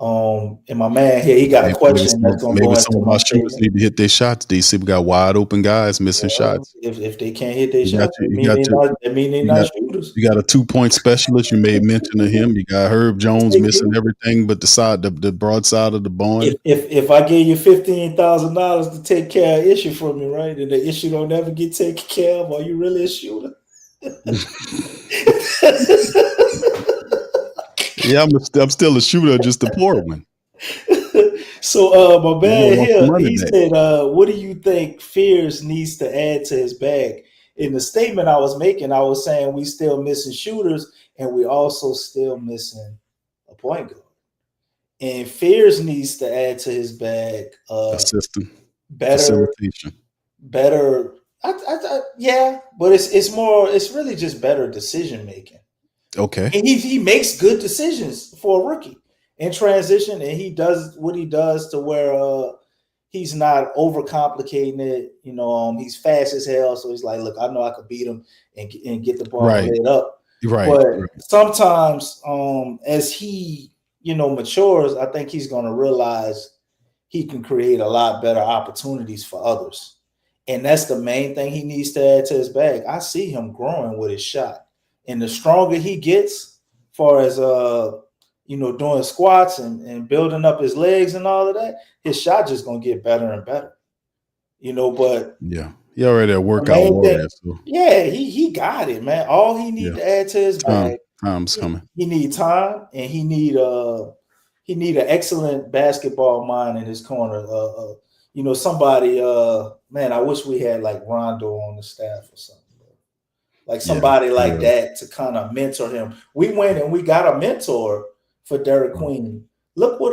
And my man here, he got a question that's gonna go Maybe some into of my our shooters statement. need to hit their shots. DC, we got wide open guys missing Well, shots. if they can't hit their You got shots, your, it you mean got they your, not. It mean they you not got shooters. you got a 2-point specialist. You made mention of him. You got Herb Jones Hey, missing Q, everything but the broad side of the barn. if I gave you $15,000 to take care of an issue for me, right, and the issue don't ever get taken care of, are you really a shooter? Yeah, I'm still a shooter, just a poor one. So my man Want some here, money he back. said, what do you think Fears needs to add to his bag? In the statement I was making, I was saying we still missing shooters and we also still missing a point guard. And Fears needs to add to his bag Assistant, better. facilitation. Yeah, but it's really just better decision making. Okay. And he makes good decisions for a rookie in transition, and he does what he does to where he's not overcomplicating it. He's fast as hell, so he's like, look, I know I could beat him and get the ball laid up. Right. But sometimes as he matures, I think he's going to realize he can create a lot better opportunities for others. And that's the main thing he needs to add to his bag. I see him growing with his shot. And the stronger he gets, as far as doing squats and building up his legs and all of that, his shot just gonna get better and better. But yeah, he already a workout warrior. So. Yeah, he got it, man. All he need to add to his bag. Time's coming. He need time, and he need an excellent basketball mind in his corner. Somebody. Man, I wish we had like Rondo on the staff or something. Like somebody like that to kind of mentor him. We went and we got a mentor for Derik Queen. Look what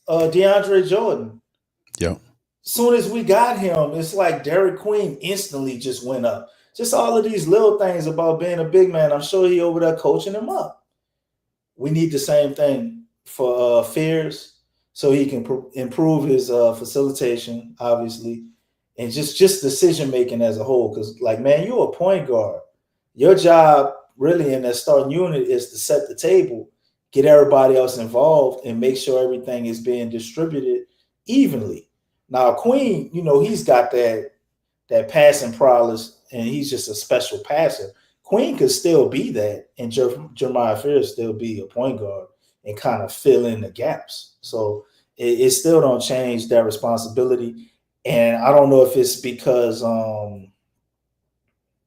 DeAndre Jordan. Yeah. Soon as we got him, it's like Derik Queen instantly just went up. Just all of these little things about being a big man. I'm sure he over there coaching him up. We need the same thing for Fears so he can improve his facilitation, obviously. And just decision making as a whole, because like, man, you're a point guard. Your job really in that starting unit is to set the table, get everybody else involved, and make sure everything is being distributed evenly. Now, Queen, he's got that passing prowess, and he's just a special passer. Queen could still be that, and Jeremiah Fears still be a point guard and kind of fill in the gaps. So it still don't change that responsibility. And I don't know if it's because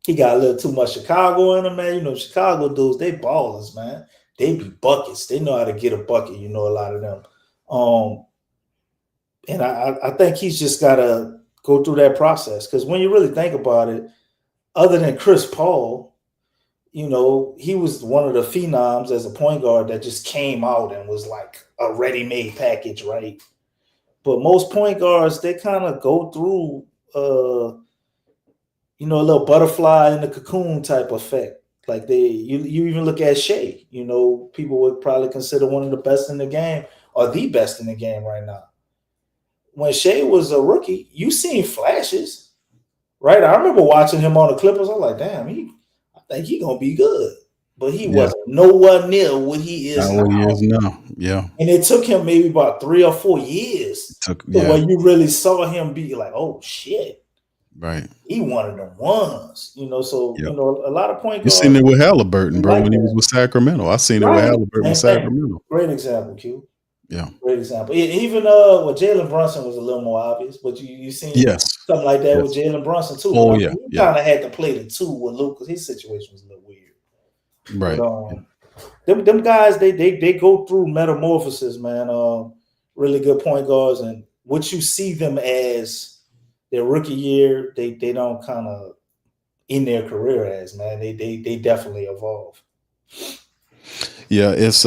he got a little too much Chicago in him, man. Chicago dudes, they ballers, man. They be buckets. They know how to get a bucket, a lot of them. And I think he's just got to go through that process. Because when you really think about it, other than Chris Paul, he was one of the phenoms as a point guard that just came out and was like a ready-made package, right? But most point guards, they kind of go through, a little butterfly in the cocoon type effect. Like you even look at Shea, people would probably consider one of the best in the game or the best in the game right now. When Shea was a rookie, you seen flashes, right? I remember watching him on the Clippers. I'm like, damn, I think he's going to be good. But he wasn't nowhere near what he is now. What he is now, yeah. And it took him maybe about 3 or 4 years where you really saw him be like, oh, shit. Right. He one of them ones, So, a lot of point guards. You seen it with Halliburton, bro, when he was with Sacramento. I seen it with Halliburton with Sacramento. Great example, Q. Yeah. Great example. Even Jalen Brunson was a little more obvious, but you seen something like that with Jalen Brunson, too. Oh, he kind of had to play the 2 with Luke because his situation was a little weird. Right. But, them guys, they go through metamorphosis, man. Really good point guards, and what you see them as their rookie year, they don't kind of in their career as, man. They definitely evolve. Yeah, it's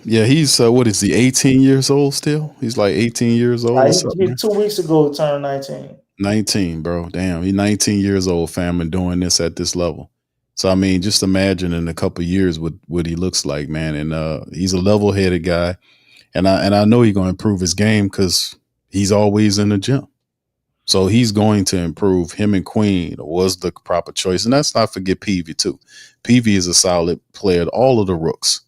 he's what is he, 18 years old still? He's like 18 years old. 2 weeks ago turned 19. 19, bro. Damn, he's 19 years old, fam, and doing this at this level. So I mean, just imagine in a couple of years what he looks like, man. And he's a level-headed guy, and I know he's gonna improve his game because he's always in the gym. So he's going to improve. Him and Queen was the proper choice, and let's not forget Peavy too. Peavy is a solid player. All of the rooks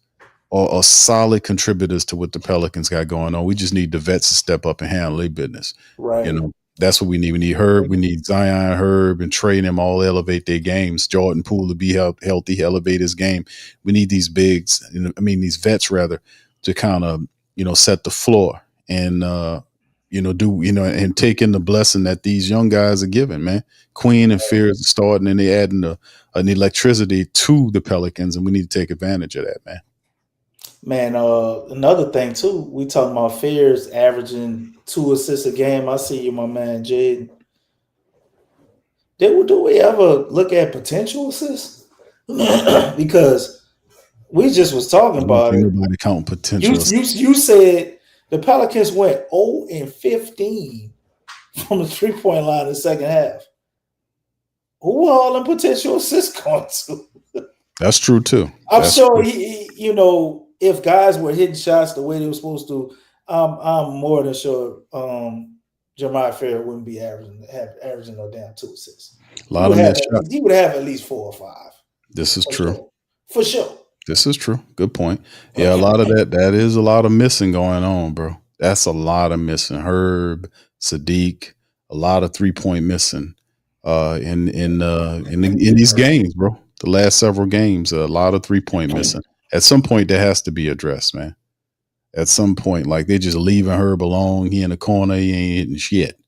are solid contributors to what the Pelicans got going on. We just need the vets to step up and handle their business. Right. You know, that's what we need. We need Herb. We need Zion, Herb, and Trey and them all elevate their games. Jordan Poole to be healthy, elevate his game. We need these bigs, these vets rather, to kind of, set the floor and, and take in the blessing that these young guys are giving, man. Queen and Fears are starting, and they adding an electricity to the Pelicans, and we need to take advantage of that, man. Man, another thing too, we talking about Fears averaging 2 assists a game. I see you, my man, Jade. Do we ever look at potential assists? Because we just was talking about it. Nobody count potential. You said the Pelicans went 0-15 from the 3-point line in the second half. Who all the potential assists going to? That's true too. I'm sure if guys were hitting shots the way they were supposed to, I'm more than sure Jeremiah Fair wouldn't be averaging no damn 2 assists. A lot of missed shots. He would have at least 4 or 5. This is true. Sure. For sure. This is true. Good point. Yeah, a lot of that is a lot of missing going on, bro. That's a lot of missing. Herb, Sadiq, a lot of 3-point missing in these games, bro. The last several games, a lot of 3-point missing. At some point, that has to be addressed, man. At some point, like they're just leaving Herb alone. He in the corner, he ain't hitting shit.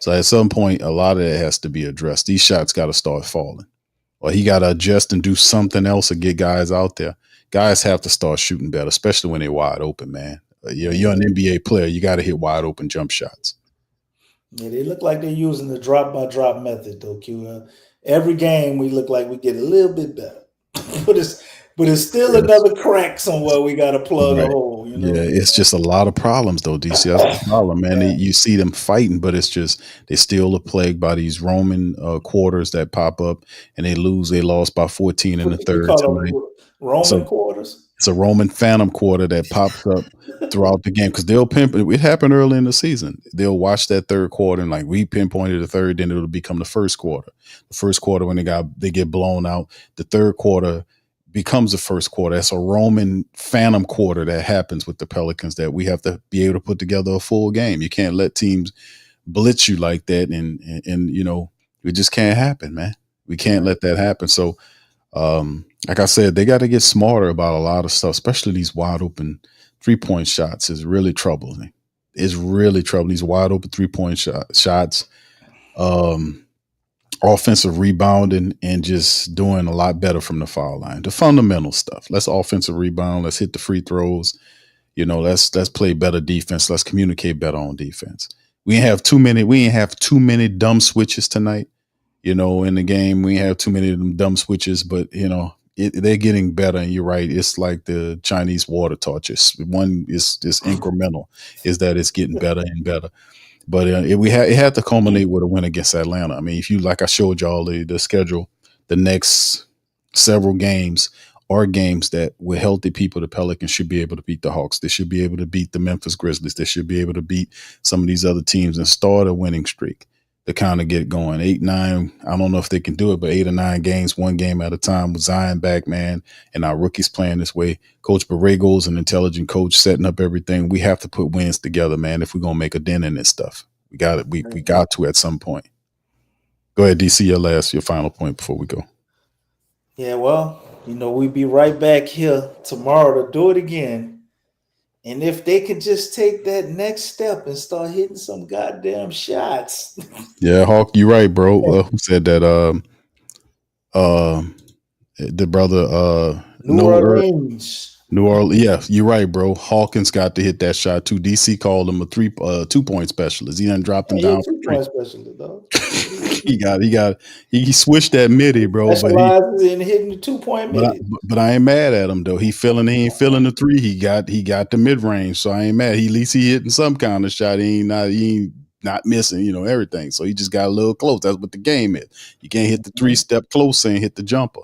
So at some point, a lot of that has to be addressed. These shots got to start falling. Or he got to adjust and do something else to get guys out there. Guys have to start shooting better, especially when they're wide open, man. You're an NBA player. You got to hit wide open jump shots. Yeah, they look like they're using the drop-by-drop method, though, Q. Every game, we look like we get a little bit better. But it's still another crack somewhere we got to plug a hole. Yeah, it's just a lot of problems, though, DC. That's the problem, man. You see them fighting, but it's just they still are plagued by these Roman quarters that pop up, and they lose. They lost by 14 in the third tonight. Roman quarters? It's a Roman Phantom quarter that pops up throughout the game because they'll pinpoint. It happened early in the season. They'll watch that third quarter and like we pinpointed the third, then it'll become the first quarter. The first quarter when they get blown out. The third quarter becomes the first quarter. That's a Roman Phantom quarter that happens with the Pelicans that we have to be able to put together a full game. You can't let teams blitz you like that, and it just can't happen, man. We can't let that happen. So. Like I said, they got to get smarter about a lot of stuff, especially these wide open 3-point shots is really troubling. It's really troubling. These wide open 3-point shots, offensive rebounding, and just doing a lot better from the foul line. The fundamental stuff. Let's offensive rebound. Let's hit the free throws. Let's play better defense. Let's communicate better on defense. We didn't have too many dumb switches tonight. In the game, we have too many of them dumb switches, but they're getting better. And you're right. It's like the Chinese water torches. One is incremental, is that it's getting better and better. But it had to culminate with a win against Atlanta. I mean, like I showed y'all the schedule, the next several games are games that with healthy people, the Pelicans should be able to beat the Hawks. They should be able to beat the Memphis Grizzlies. They should be able to beat some of these other teams and start a winning streak to kind of get going. 8, 9, I don't know if they can do it, but 8 or 9 games, one game at a time with Zion back, man, and our rookies playing this way. Coach Borrego's an intelligent coach setting up everything. We have to put wins together, man, if we're going to make a dent in this stuff. We got it. We got to at some point. Go ahead, DC, your final point before we go. Yeah, well, we'll be right back here tomorrow to do it again. And if they could just take that next step and start hitting some goddamn shots. Yeah, Hawk, you're right, bro. Who said that? The brother New Orleans. Yeah, you're right, bro. Hawkins got to hit that shot too. DC called him a 2-point specialist. He done dropped him down. 2-point specialist, dog. he switched that midi, bro. Specializes in hitting the 2-point midi. But I ain't mad at him though. He ain't feeling the 3. He got the mid range, so I ain't mad. At least he hitting some kind of shot. He ain't not missing, everything. So he just got a little close. That's what the game is. You can't hit the 3-step closer and hit the jumper.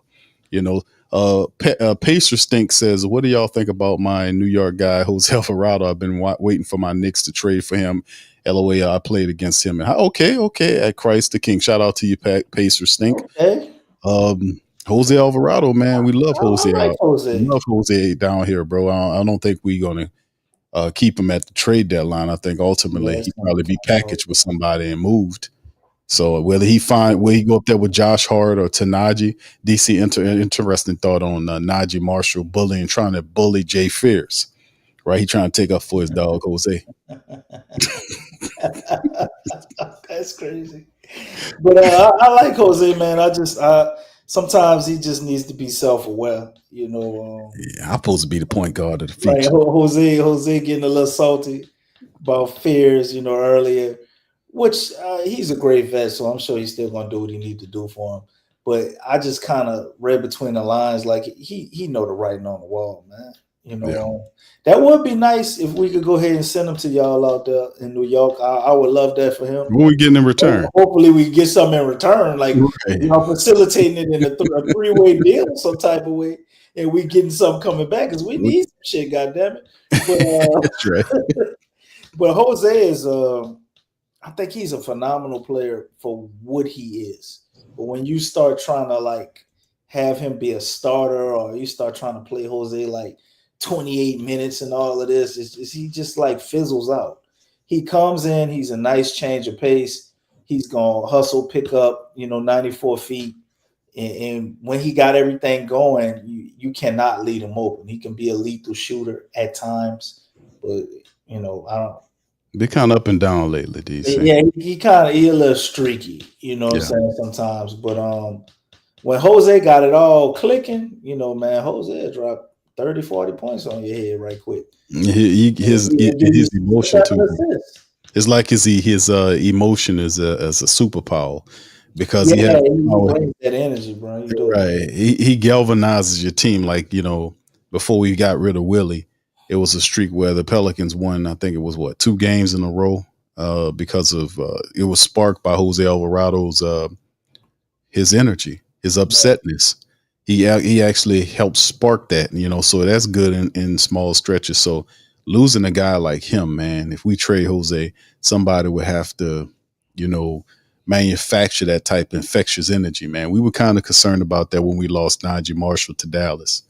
Pacer Stink says, what do y'all think about my New York guy, Jose Alvarado? I've been waiting for my Knicks to trade for him. LOL, I played against him. Okay. At Christ the King. Shout out to you, Pacer Stink. Okay. Jose Alvarado, man, we love Jose. I like Jose. We love Jose down here, bro. I don't think we're gonna keep him at the trade deadline. I think ultimately he'd probably be packaged with somebody and moved. So whether he go up there with Josh Hart or Tanaji, DC interesting thought on Najee Marshall trying to bully Jay Fierce, right? He trying to take up for his dog Jose. That's crazy. But I like Jose, man. Sometimes he just needs to be self-aware, you know. I'm supposed to be the point guard of the future. Like Jose getting a little salty about fears, you know, earlier, which he's a great vet, so I'm sure he's still gonna do what he needs to do for him. But I just kind of read between the lines, like he know the writing on the wall, man. You know, that would be nice if we could go ahead and send him to y'all out there in New York. I would love that for him. What we getting in return? Hopefully we get something in return, like facilitating it in a three-way deal some type of way, and we getting something coming back because we need some shit, goddammit. But, that's right. But Jose is, I think he's a phenomenal player for what he is. But when you start trying to like have him be a starter, or you start trying to play Jose like 28 minutes and all of this, he just like fizzles out. He comes in, he's a nice change of pace. He's gonna hustle, pick up, 94 feet. And when he got everything going, you cannot lead him open. He can be a lethal shooter at times, but I don't. They're kind of up and down lately, DC. Yeah, he a little streaky, what I'm saying, sometimes. But when Jose got it all clicking, man, Jose dropped 30, 40 points on your head right quick. His emotion too. It's like his emotion is a superpower, because he brings that energy, bro. Right. He galvanizes your team. Like, before we got rid of Willie, it was a streak where the Pelicans won, I think it was 2 games in a row, because of it was sparked by Jose Alvarado's his energy, his upsetness. He actually helped spark that, so that's good in small stretches. So losing a guy like him, man, if we trade Jose, somebody would have to, manufacture that type of infectious energy, man. We were kind of concerned about that when we lost Najee Marshall to Dallas.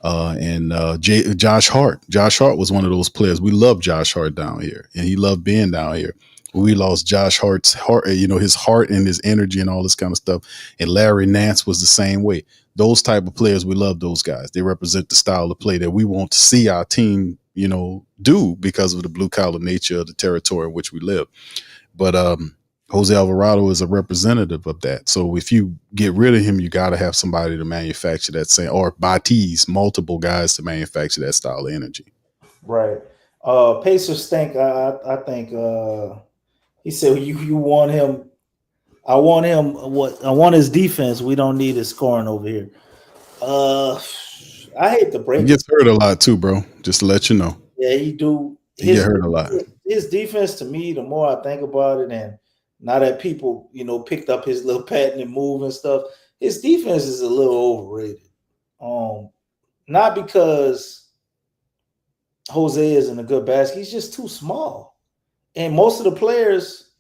And Josh Hart. Josh Hart was one of those players. We love Josh Hart down here, and he loved being down here. We lost Josh Hart's heart, his heart and his energy and all this kind of stuff. And Larry Nance was the same way. Those type of players, we love those guys. They represent the style of play that we want to see our team, do, because of the blue collar nature of the territory in which we live. But Jose Alvarado is a representative of that. So if you get rid of him, you got to have somebody to manufacture that same, or multiple guys to manufacture that style of energy. Right. Pacers stink. I think he said you want him. I want him. I want his defense. We don't need his scoring over here. I hate to break. He gets hurt a lot too, bro. Just to let you know. Yeah, he do. He get hurt a lot. His defense, to me, the more I think about it, and now that people, picked up his little pattern and move and stuff, his defense is a little overrated. Not because Jose isn't a good basket, he's just too small. And most of the players,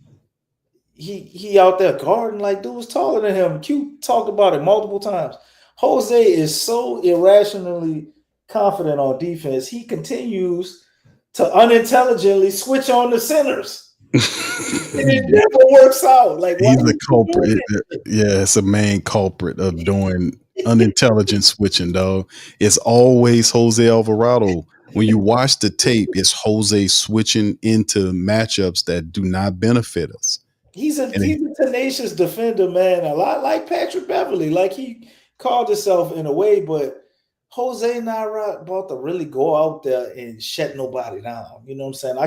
he out there guarding like dudes taller than him. Q talked about it multiple times. Jose is so irrationally confident on defense, he continues to unintelligently switch on the centers. It never works out. Like, he's the culprit. Yeah, it's a main culprit of doing unintelligent switching, dog. It's always Jose Alvarado. When you watch the tape, it's Jose switching into matchups that do not benefit us. He's a tenacious defender, man. A lot like Patrick Beverly. Like, he called himself in a way, but Jose not about to really go out there and shut nobody down. You know what I'm saying?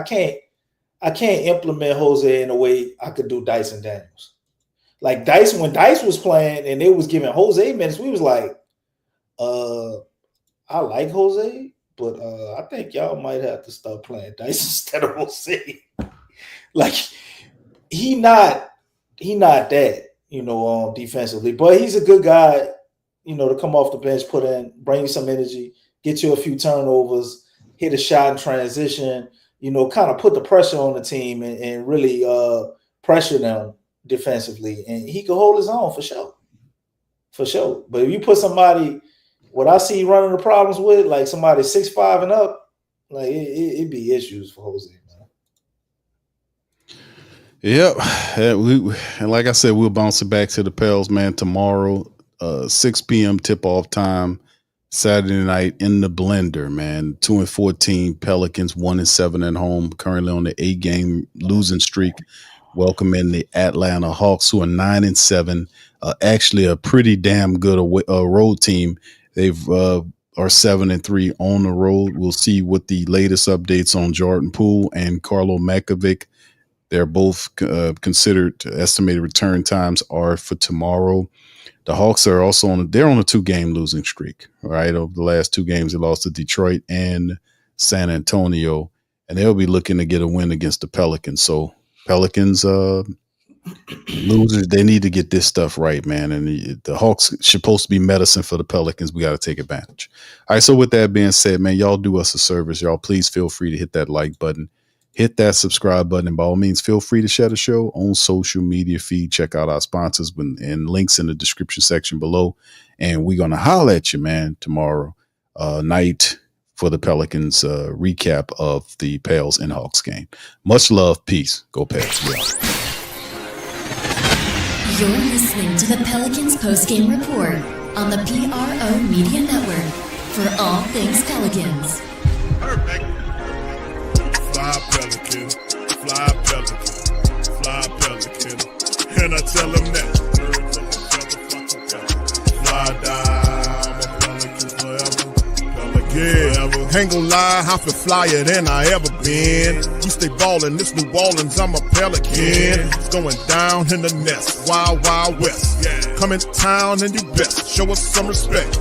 I can't implement Jose in a way I could do Dyson Daniels. Like when Dice was playing and they was giving Jose minutes, we was like, I like Jose, but I think y'all might have to start playing Dice instead of Jose. Like, he not that, defensively, but he's a good guy, to come off the bench, bring you some energy, get you a few turnovers, hit a shot in transition, kind of put the pressure on the team and really pressure them defensively. And he could hold his own for sure. for sure. But if you put somebody, what I see running the problems with, like somebody 6'5" and up, like it'd be issues for Jose, man. Yep. And like I said, we'll bounce it back to the Pels, man, tomorrow, 6 p.m. tip-off time, Saturday night in the blender, man. 2-14 Pelicans, 1-7 at home, currently on the 8-game losing streak. Welcoming the Atlanta Hawks, who are 9-7, actually a pretty damn good road team. They've are 7-3 on the road. We'll see what the latest updates on Jordan Poole and Carlo Makovic. They're both considered estimated return times are for tomorrow. The Hawks are also on a 2-game losing streak, right? Over the last 2 games, they lost to Detroit and San Antonio, and they'll be looking to get a win against the Pelicans. So Pelicans losers, they need to get this stuff right, man. And the Hawks supposed to be medicine for the Pelicans. We got to take advantage. All right, so with that being said, man, y'all do us a service. Y'all please feel free to hit that like button. Hit that subscribe button. And by all means, feel free to share the show on social media feed. Check out our sponsors and links in the description section below. And we're going to holler at you, man, tomorrow night for the Pelicans recap of the Pels and Hawks game. Much love. Peace. Go Pels. Yeah. You're listening to the Pelicans post-game report on the PRO Media Network for all things Pelicans. Perfect. Fly Pelican, fly Pelican, fly Pelican. And I tell them that. Fly down, I'm a Pelican forever. Pelican ever. Ain't gon' lie, I feel flyer than I ever been. We stay ballin', this New Orleans, I'm a Pelican. It's going down in the nest, wild, wild west. Come in town and you best show us some respect.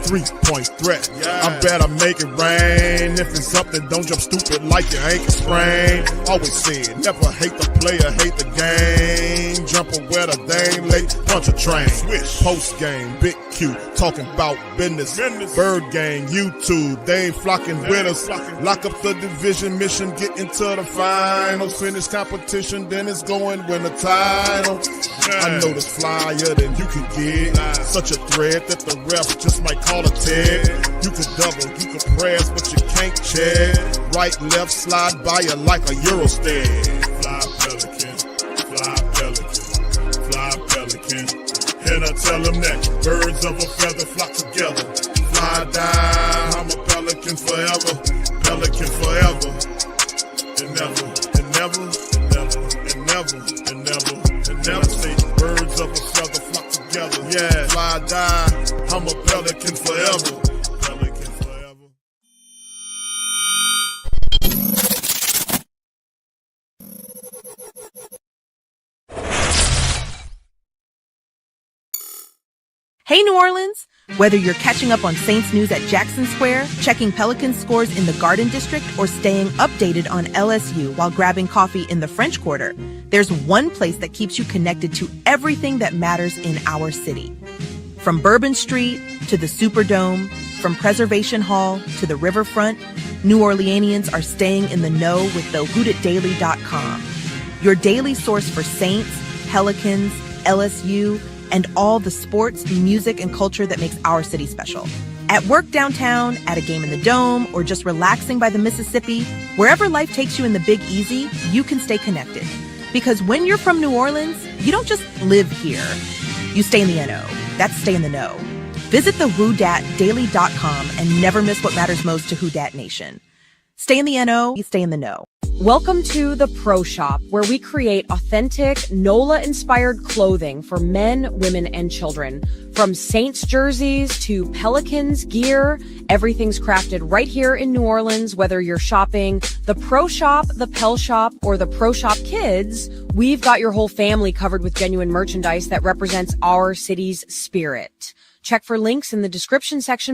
3-point threat, I better make it rain. If it's up, then don't jump stupid like your ankle sprain. Always said, never hate the player, hate the game. Jumper where the dame late, punch a train. Post game, Big Q, talking about business. Bird gang, YouTube, they ain't flocking with us. Lock up the division mission, get into the finals. Finish competition, then it's going win the title. I know this flyer than you could get. Such a threat that the ref just might call a tag. You could double, you could press, but you can't check. Right, left, slide by you like a Eurostep. Fly Pelican, fly Pelican, fly Pelican. And I tell them that birds of a feather flock together. Fly down, I'm a Pelican forever, Pelican forever. And never, and never, and never, and never, and never, and never say birds of a feather flock together. Yeah, fly die, I'm a Pelican forever, Pelican forever. Hey, New Orleans! Whether you're catching up on Saints news at Jackson Square, checking Pelicans scores in the Garden District, or staying updated on LSU while grabbing coffee in the French Quarter, there's one place that keeps you connected to everything that matters in our city. From Bourbon Street to the Superdome, from Preservation Hall to the Riverfront, New Orleanians are staying in the know with the WhoDatDaily.com. Your daily source for Saints, Pelicans, LSU, and all the sports, music, and culture that makes our city special. At work downtown, at a game in the Dome, or just relaxing by the Mississippi, wherever life takes you in the Big Easy, you can stay connected. Because when you're from New Orleans, you don't just live here. You stay in the NO. That's stay in the know. Visit the WhoDatDaily.com and never miss what matters most to Who Dat Nation. Stay in the NO, you stay in the know. Welcome to the Pro Shop, where we create authentic NOLA-inspired clothing for men, women, and children. From Saints jerseys to Pelicans gear, everything's crafted right here in New Orleans. Whether you're shopping the Pro Shop, the Pel Shop, or the Pro Shop Kids, we've got your whole family covered with genuine merchandise that represents our city's spirit. Check for links in the description section below.